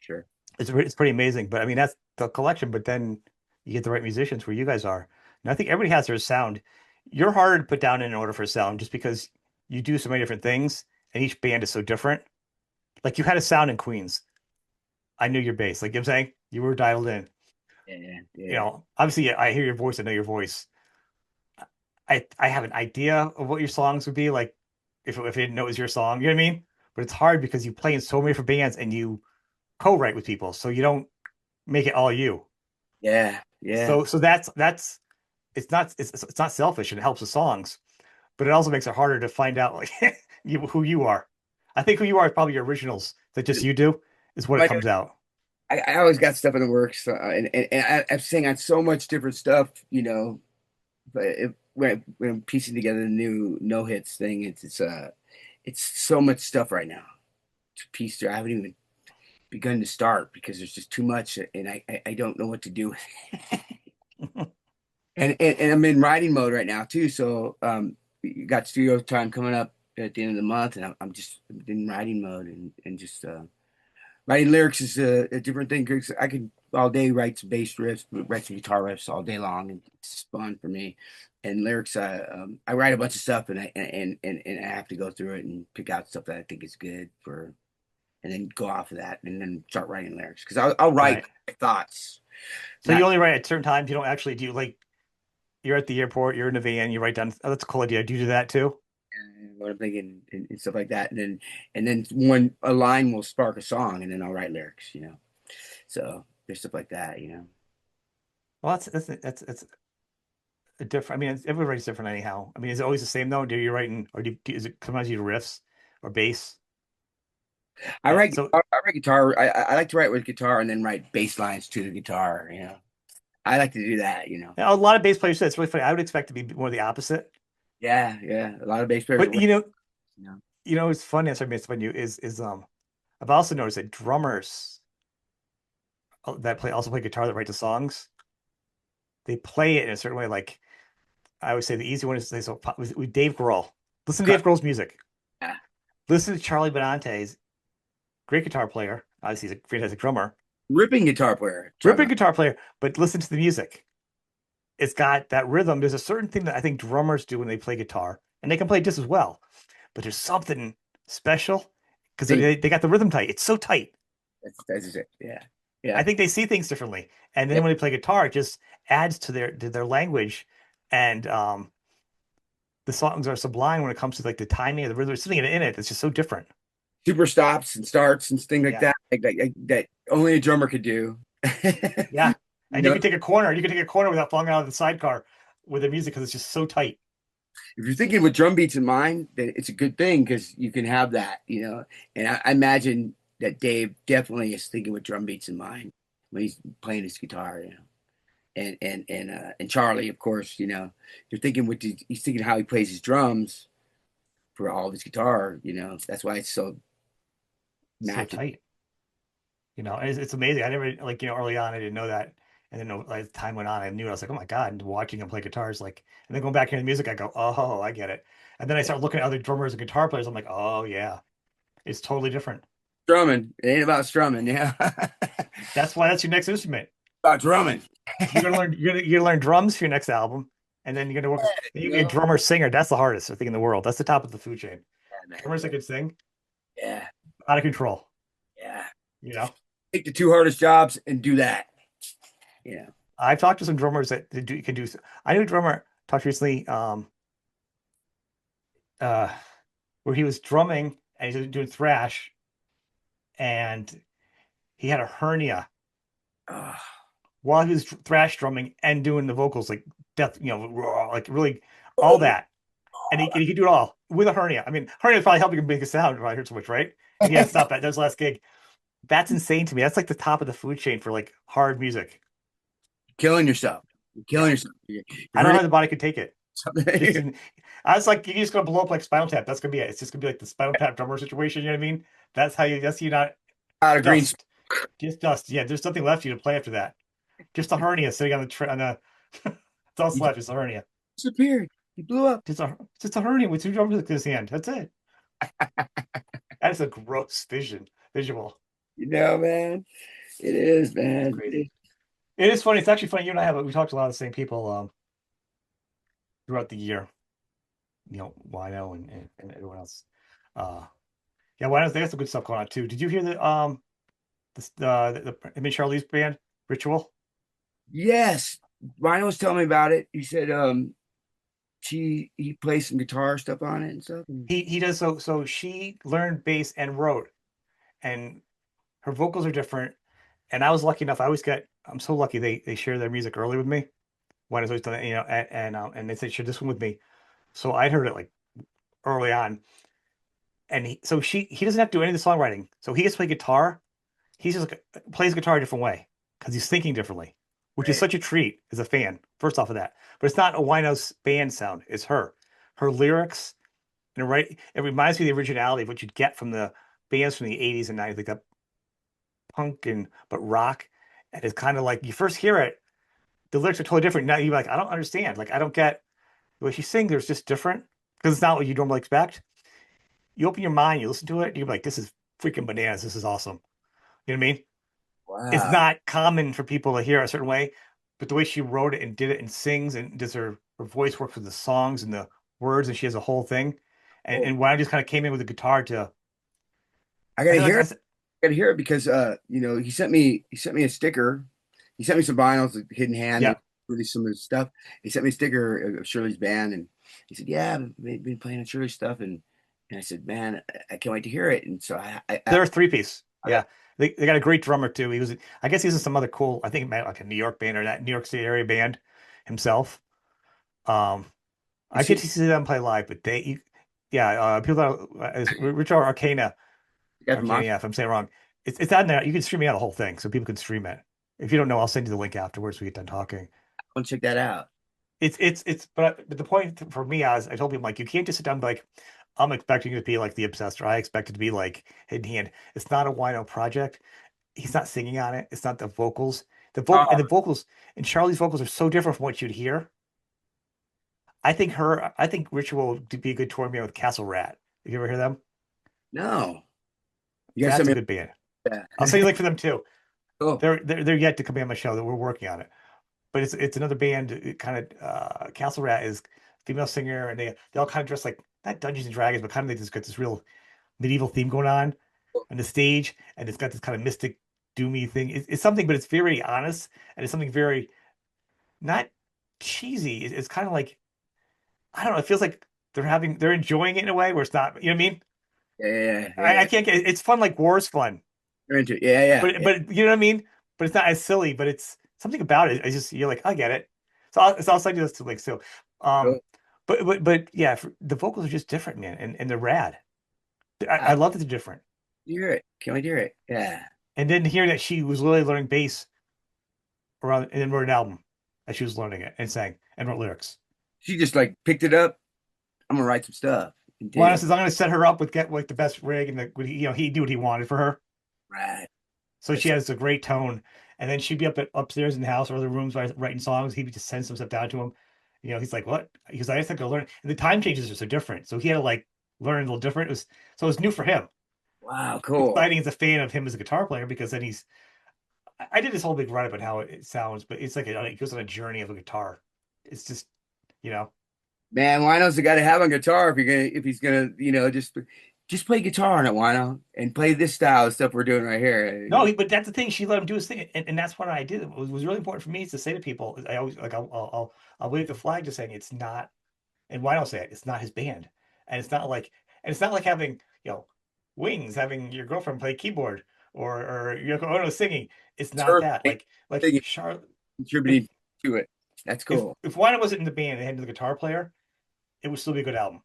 sure. it's pretty amazing. But I mean, that's the collection. But then you get the right musicians where you guys are. And I think everybody has their sound. you're harder to put down in order for a sound just because you do so many different things and each band is so different. Like you had a sound in Queens. I knew your bass. Like you know what I'm saying, you were dialed in. Yeah, You yeah, know, obviously I hear your voice, I know your voice. I have an idea of what your songs would be like if I didn't know it was your song, you know what I mean? But it's hard because you play in so many different bands and you co-write with people, so you don't make it all you. yeah, yeah, So that's it's not selfish and it helps the songs, but it also makes it harder to find out like who you are. I think who you are is probably your originals that just you do is what it But comes out. I always got stuff in the works, and I'm saying on so much different stuff, But when I'm piecing together the new no hits thing, it's so much stuff right now to piece through. I haven't even begun to start because there's just too much, and I don't know what to do. And I'm in writing mode right now too. So you got studio time coming up at the end of the month, and I'm just in writing mode and just writing lyrics is a different thing because I could all day write some bass riffs, write some guitar riffs all day long, and it's fun for me. And lyrics, I write a bunch of stuff, and I have to go through it and pick out stuff that I think is good for, and then go off of that, and then start writing lyrics because I'll write Right. thoughts, So you not only write at certain times. You don't actually do like you're at the airport, you're in a van, you write down. Oh, that's a cool idea. Do you do that too? what I'm thinking and stuff like that. And then one a line will spark a song, and then I'll write lyrics. So there's stuff like that. Well, that's a different. I mean, everybody's different anyhow. I mean, is it always the same though? Do you writing or is it sometimes you do riffs or bass? So I write guitar. I like to write with guitar and then write bass lines to the guitar. I like to do that. yeah, a lot of bass players say it's really funny. I would expect to be more the opposite, Yeah, yeah. A lot of bass players. but You know. it's funny. That's what I mean. It's when you is I've also noticed that drummers that play also play guitar that write the songs, they play it in a certain way. Like I would say the easy one is they so with Dave Grohl. Listen to Cut. Dave Grohl's music. Yeah. Listen to Charlie Benante's great guitar player. Obviously, he's a fantastic drummer, Ripping guitar player. ripping Trevor. guitar player. But listen to the music. It's got that rhythm. There's a certain thing that I think drummers do when they play guitar, and they can play just as well. But there's something special because Think they got the rhythm tight. It's so tight. that's it. Yeah. I Yeah. think they see things differently. And Yeah. then when they play guitar, it just adds to their language. And the songs are sublime when it comes to like the timing of the rhythm. There's something in it that's just so different. Super stops and starts and things like Yeah. that. Like that only a drummer could do. Yeah. You And you know, can take a corner. You can take a corner without falling out of the sidecar with the music because it's just so tight. if you're thinking with drum beats in mind, then it's a good thing because you can have that. And I imagine that Dave definitely is thinking with drum beats in mind when he's playing his guitar. And Charlie, of course, you're thinking he's thinking how he plays his drums for all of his guitar. That's why it's so So matches. tight. It's amazing. I never like, early on I didn't know that. And then as time went on, I knew I was like, oh my God, and watching him play guitars, like, and then going back hearing the music, I go, oh, I get it. And then I start looking at other drummers and guitar players. I'm like, oh yeah, it's totally different. Strumming. It ain't about strumming, yeah. That's your next instrument. About drumming. You're gonna learn drums for your next album, and then you're gonna work. Then you You be a know? drummer singer. That's the hardest thing in the world. That's the top of the food chain. Yeah, man. Drummers that can sing, Yeah. out of control. Yeah. You know, Take the two hardest jobs and do that. Yeah. I've talked to some drummers that can do. I knew a drummer talked recently, uh, where he was drumming and he was doing thrash, and he had a hernia Oh, while he was thrash drumming and doing the vocals, like death, raw, like really all that. And he could do it all with a hernia. I mean, hernia is probably helping him make a sound if I heard so much, right? And he had to stop that. That was the last gig. That's insane to me. That's like the top of the food chain for like hard music. killing yourself. You're killing Yeah. yourself. You're I don't know hurting how the body could take it. Just something. in, I was like, you're just gonna blow up like Spinal Tap. That's gonna be it. It's just gonna be like the Spinal Tap drummer situation. You know what I mean? That's you not Out of green dust. Just dust. Yeah, there's nothing left for you to play after that. Just a hernia sitting on the it's all you left, just a hernia. disappeared. You blew up. Just a hernia with two drums in his hand. That's it. That is a gross visual. Man. It is, It's man. crazy. It is funny. It's actually funny. You and I we talked to a lot of the same people. throughout the year. Wino and everyone else. Uh, yeah, Wino's they got some good stuff going on too. Did you hear the him and Charlie's band Ritual? Yes, Ryan was telling me about it. He said he plays some guitar stuff on it and stuff. And He does so she learned bass and wrote, and her vocals are different. And I was lucky enough. I'm so lucky they share their music early with me. When I was always done it, and they said share this one with me. So I'd heard it like early on, and he doesn't have to do any of the songwriting. So he gets to play guitar. He's just like, plays guitar a different way because he's thinking differently, which is right. such a treat as a fan. First off of that, but it's not a Wino's band sound. It's her lyrics, and it reminds me of the originality of what you'd get from the bands from the 80s and 90s, like that punk and but rock. And it's kind of like you first hear it, the lyrics are totally different. Now you're like, I don't understand. Like I don't get the way she sings. There's just different because it's not what you normally expect. You open your mind, you listen to it, you're like, this is freaking bananas. This is awesome. You know what I mean? It's Wow. not common for people to hear a certain way, but the way she wrote it and did it and sings and does her voice works with the songs and the words, and she has a whole thing. And Oh, and when I just kind of came in with the guitar to, I I gotta feel like hear I it. said, I gotta hear it because he sent me a sticker. He sent me some vinyls, like Hidden Hand, yeah, and really some of his stuff. He sent me a sticker of Shirley's band, and he said, "Yeah, I've been playing Shirley's stuff." And I said, "Man, I can't wait to hear it." And so they're a three-piece. I got Yeah. They got a great drummer too. I guess he's in some other cool, I think it might like a New York band or that New York City area band himself. Um, I is get he to see them play live, but yeah, people that is Richard the guy from Arcana, Montreal? yeah, if I'm saying it wrong, it's out there. You can stream me out the whole thing, so people can stream it. If you don't know, I'll send you the link afterwards. We get done talking. I want to check that out. But the point for me is, I told people like you can't just sit down and be like, I'm expecting it to be like The Obsessed, or I expect it to be like Hidden Hand. It's not a Wino project. He's not singing on it. It's not the vocals. The Oh vocals and Charlie's vocals are so different from what you'd hear. I think Ritual would be a good tour band with Castle Rat. Have you ever hear them? no, you gotta That's send a me good band. I'll send you a that. link for them too. Cool. They're yet to come on my show that we're working on it. But it's another band. Kind of Castle Rat is female singer, and they all kind of dress like not Dungeons and Dragons, but kind of they just got this real medieval theme going on the stage, and it's got this kind of mystic, doomy thing. It's something, but it's very honest, and it's something very not cheesy. It's kind of like I don't know. It feels like they're enjoying it in a way where it's not. You know what I mean? Yeah, yeah, yeah, I yeah. can't get it's fun like war's fun, You're into it. Yeah, yeah, yeah. but you know what I mean? But it's not as silly, but it's something about it. I just you're like I get it. So I'll send you this to like so. Cool. Um, but yeah, the vocals are just different, man, and they're rad. I I love that they're different. hear it. Can we hear it? Yeah. And then hearing that she was literally learning bass around and then wrote an album as she was learning it and sang and wrote lyrics. She just like picked it up. I'm gonna write some stuff and did Lana it. says I'm going to set her up with get like the best rig and he do what he wanted for her. Right. So she That's has a great tone, and then she'd be upstairs in the house or other rooms writing songs. He would just send some stuff down to him. He's like, "What?" Because I just have to learn, and the time changes are so different. So he had to like learn a little different. It was new for him. wow, cool. Exciting as a fan of him as a guitar player because then I did this whole big write up on how it sounds, but it's like it goes on a journey of a guitar. It's just you know Man, Wino's the guy to have on guitar if he's gonna, just play guitar on it, Wino, and play this style of stuff we're doing right no, here. but that's the thing. She let him do his thing, and that's what I did. It was really important for me is to say to people, I always like I'll wave the flag just saying it's not. And why don't say it? It's not his band, and it's not like having Wings having your girlfriend play keyboard or Yoko Ono singing. It's It's not her that. Like thing Charlotte. If contributing to it. That's if cool. if Wino wasn't in the band and had the guitar player, it would still be a good album.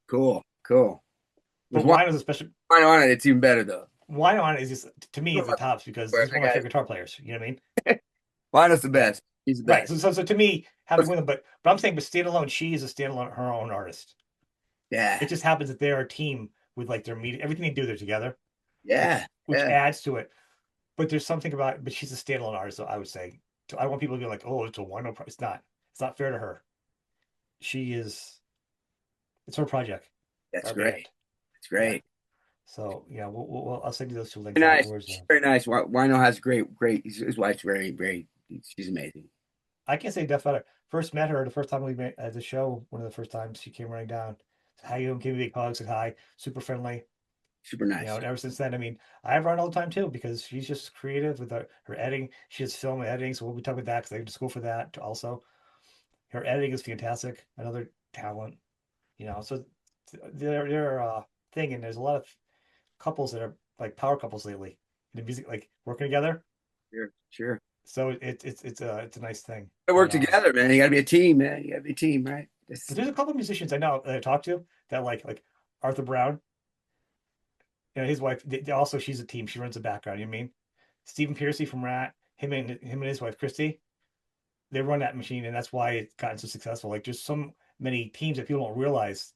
Cool. Cool. With But Wino's a special. Wino on it, it's even better though. Wino on it is just to me is the tops because he's one of my favorite guitar players. You know what I mean? Wino's the best. He's the Right. best. So to me, having with him, but I'm saying, but standalone, she is a standalone her own artist. It Yeah. just happens that they're a team with like their media, everything they do, they're together, Yeah. which Yeah. adds to it. But there's something about, but she's a standalone artist, so I would say. So I don't want people to be like, oh, it's a one. It's not. It's not fair to her. She is. It's her project, That's our great. band. That's Yeah. great. So I'll send you those two links Very nice. afterwards. She's very nice. Wino has great. His wife's very, very. She's amazing. I can't say Death better. first met her, the first time we met at the show, one of the first times she came running down. Said, "How you doing?" Gave me a big hug, said hi, super friendly. Super You know, nice. and ever since then, I mean, I have her on all the time too because she's just creative with her editing. She has film and editing, so we'll be talking about that because I went to school for that also. Her editing is fantastic. Another talent, you know. So they're thing, and there's a lot of couples that are like power couples lately in the music, like working together. Sure, sure. So it's a nice thing. To work But together, man. You got to be a team, man. You got to be a team, right? but there's a couple of musicians I know that I talk to that like Arthur Brown, you know, his wife. Also, she's a team. She runs the background. You know what I mean? Stephen Piercy from Rat, him and his wife Christy, they run that machine, and that's why it's gotten so successful. Like there's so many teams that people don't realize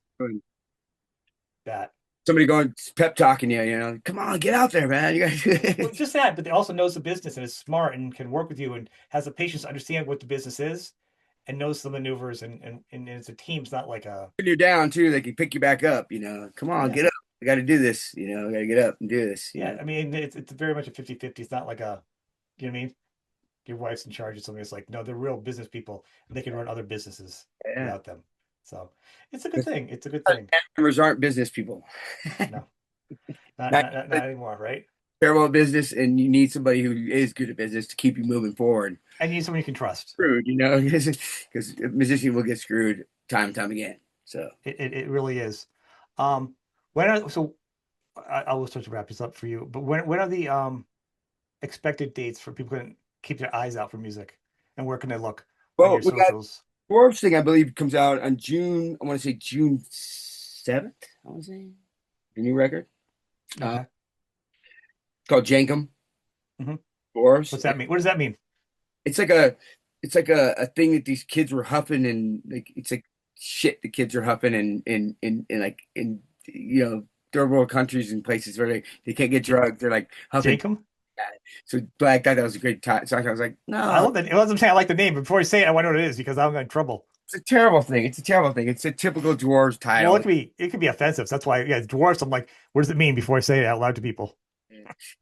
that. Somebody going pep talking you, come on, get out there, man. You got to do Well, this. just that, but they also knows the business and is smart and can work with you and has the patience to understand what the business is and knows the maneuvers and it's a team. It's not like a When you're down too, they can pick you back up. Come on, yeah, get up. I got to do this. I got to get up and do this. yeah. I mean, it's very much a 50-50. It's not like a you know what I mean? Your wife's in charge of something. It's like no, they're real business people and they can run other businesses Yeah. without them. So it's a good thing. It's a good thing. Members aren't business people. No, not Not not not, not anymore, right? care about business, and you need somebody who is good at business to keep you moving forward. And you need someone you can trust. Screwed, because a musician will get screwed time and time again. So It really is. Um, when are, so I will start to wrap this up for you. But when are the expected dates for people to keep their eyes out for music, and where can they look on well, your we got socials? Dwarves thing, I believe, comes out on June. I want to say June 7th. I want to say the new record. Uh, Okay. it's called Jenkum Hmm. Dwarves. What's that mean? What does that mean? It's like a thing that these kids were huffing, and like it's like shit the kids are huffing in like in third world countries and places where they can't get J- drugs. They're like huffing. Jankum? So Black thought that was a great song. I was like, I no, love that. I'm saying I like the name. But before you say it, I want to know what it is because I'm in trouble. it's a terrible thing. It's a terrible thing. It's a typical Dwarves Well, title. it could be offensive. So that's why, yeah, dwarfs. I'm like, what does it mean before I say it out loud to people?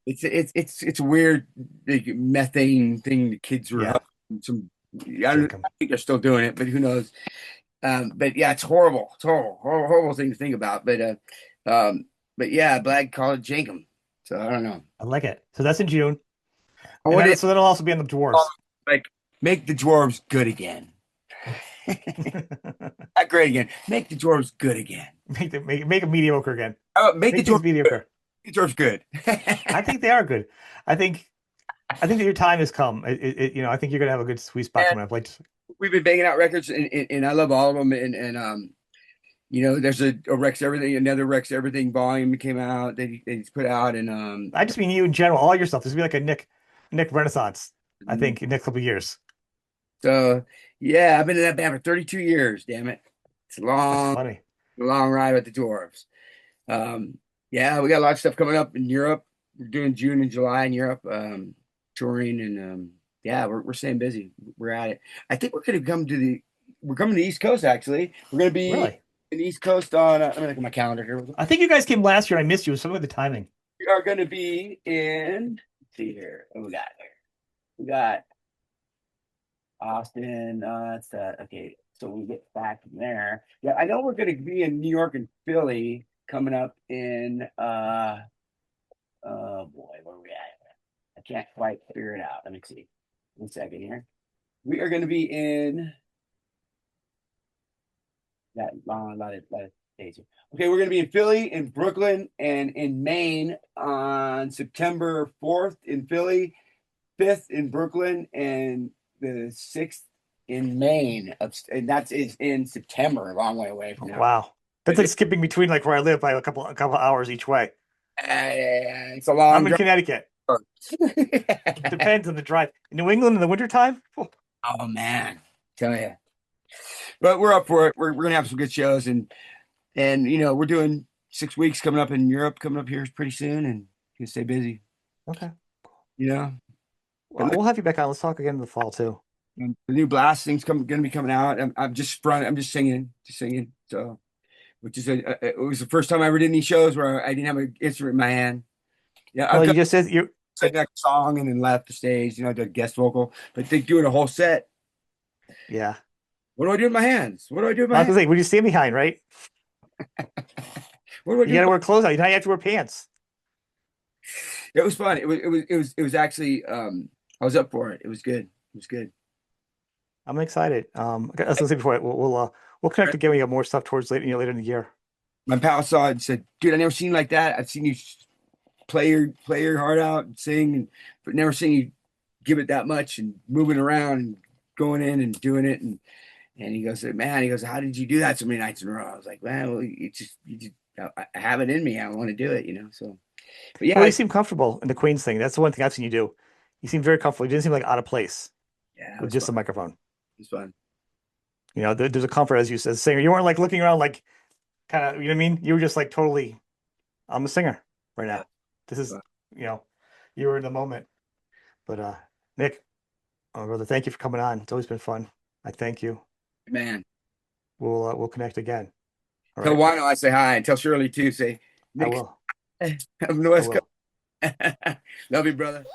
It's a weird like, methane thing the kids were Yeah, huffing. Jankum. I think they're still doing it, but who knows? But yeah, it's horrible. It's horrible, horrible, horrible thing to think about. But yeah, Black called it Jenkum. So I don't know. I like it. So that's in June, I and want then it so that'll also be on the dwarfs. like make the dwarves good again. Not great again. Make the dwarves good again. Make them mediocre again. Make the Make things dwarves good. mediocre. Make the dwarves good. I think they are good. I think I think that your time has come. You know, I think you're gonna have a good sweet spot And coming up. Like, we've been banging out records, and I love all of them. There's a Rex Everything, another Rex Everything volume came out that he's put out, and I just mean you in general, all your stuff. This will be like a Nick Renaissance. I think in the next couple of years. so yeah, I've been in that band for 32 years. Damn it, it's That's funny. a long ride with the Dwarves. Yeah, we got a lot of stuff coming up in Europe. We're doing June and July in Europe, touring, and yeah, we're staying busy. We're at it. I think we're coming to the East Coast actually. We're gonna be Really, in the East Coast on. Let me look at my calendar here. I think you guys came last year. I missed you. Something with the timing. We are gonna be in. Let's see here. What we got here? We got Austin. That's okay. So we get back from there. Yeah, I know we're gonna be in New York and Philly coming up in oh boy, where are we at? I can't quite figure it out. Let me see. 1 second here. We are gonna be in that long lot of days. Okay, we're gonna be in Philly, in Brooklyn, and in Maine on September 4th in Philly, 5th in Brooklyn, and the 6th in Maine. And that's is in September, a long way away from now. Wow, that's But like skipping between like where I live by a couple hours each way. it's a long I'm in drive. Connecticut. It depends on the drive. In New England in the wintertime, oh, Oh man, tell you. But we're up for it. We're gonna have some good shows, and we're doing 6 weeks coming up in Europe, coming up here pretty soon, and gonna stay busy. okay. You know, but Well, we'll have you back on. Let's talk again in the fall too. the new Blast thing's gonna be coming out. I'm just front. I'm just singing. So, which is it was the first time I ever did any shows where I didn't have an instrument in my hand. Yeah, I've Well, you got just said you. sang that song and then left the stage. The guest vocal, but they doing a whole set. Yeah. What do I do with my hands? What do I do with I my was hands? gonna say, when you stand behind, right? What do I You do with gotta my wear clothes out. Now you have to wear pants. It was fun. It was actually I was up for it. It was good. It was good. I'm excited. I was gonna say before, we'll connect again. We got more stuff towards later in the year. My pal saw it and said, "Dude, I never seen you like that. I've seen you play your heart out and sing, but never seen you give it that much and moving around and going in and doing it." And he goes, "Man," he goes, "How did you do that so many nights in a row?" I was like, "Man, well, you just I have it in me. I want to do it, you know." So, but Well, yeah, you seem comfortable in the Queens thing. That's the one thing I've seen you do. You seem very comfortable. You didn't seem like out of place yeah, it with was just fun. a microphone. It was fun. There's a comfort, as you said, singer. You weren't like looking around like kind of, you know what I mean? You were just like totally, I'm a singer right Yeah, now. This is, fun. you know, you were in the moment. But Nick, oh, brother, thank you for coming on. It's always been fun. I thank you. Man, We'll connect again. All tell right. Wino I say hi and tell Shirley too. Say I Nick will. from the I West Coast. will. Love you, brother.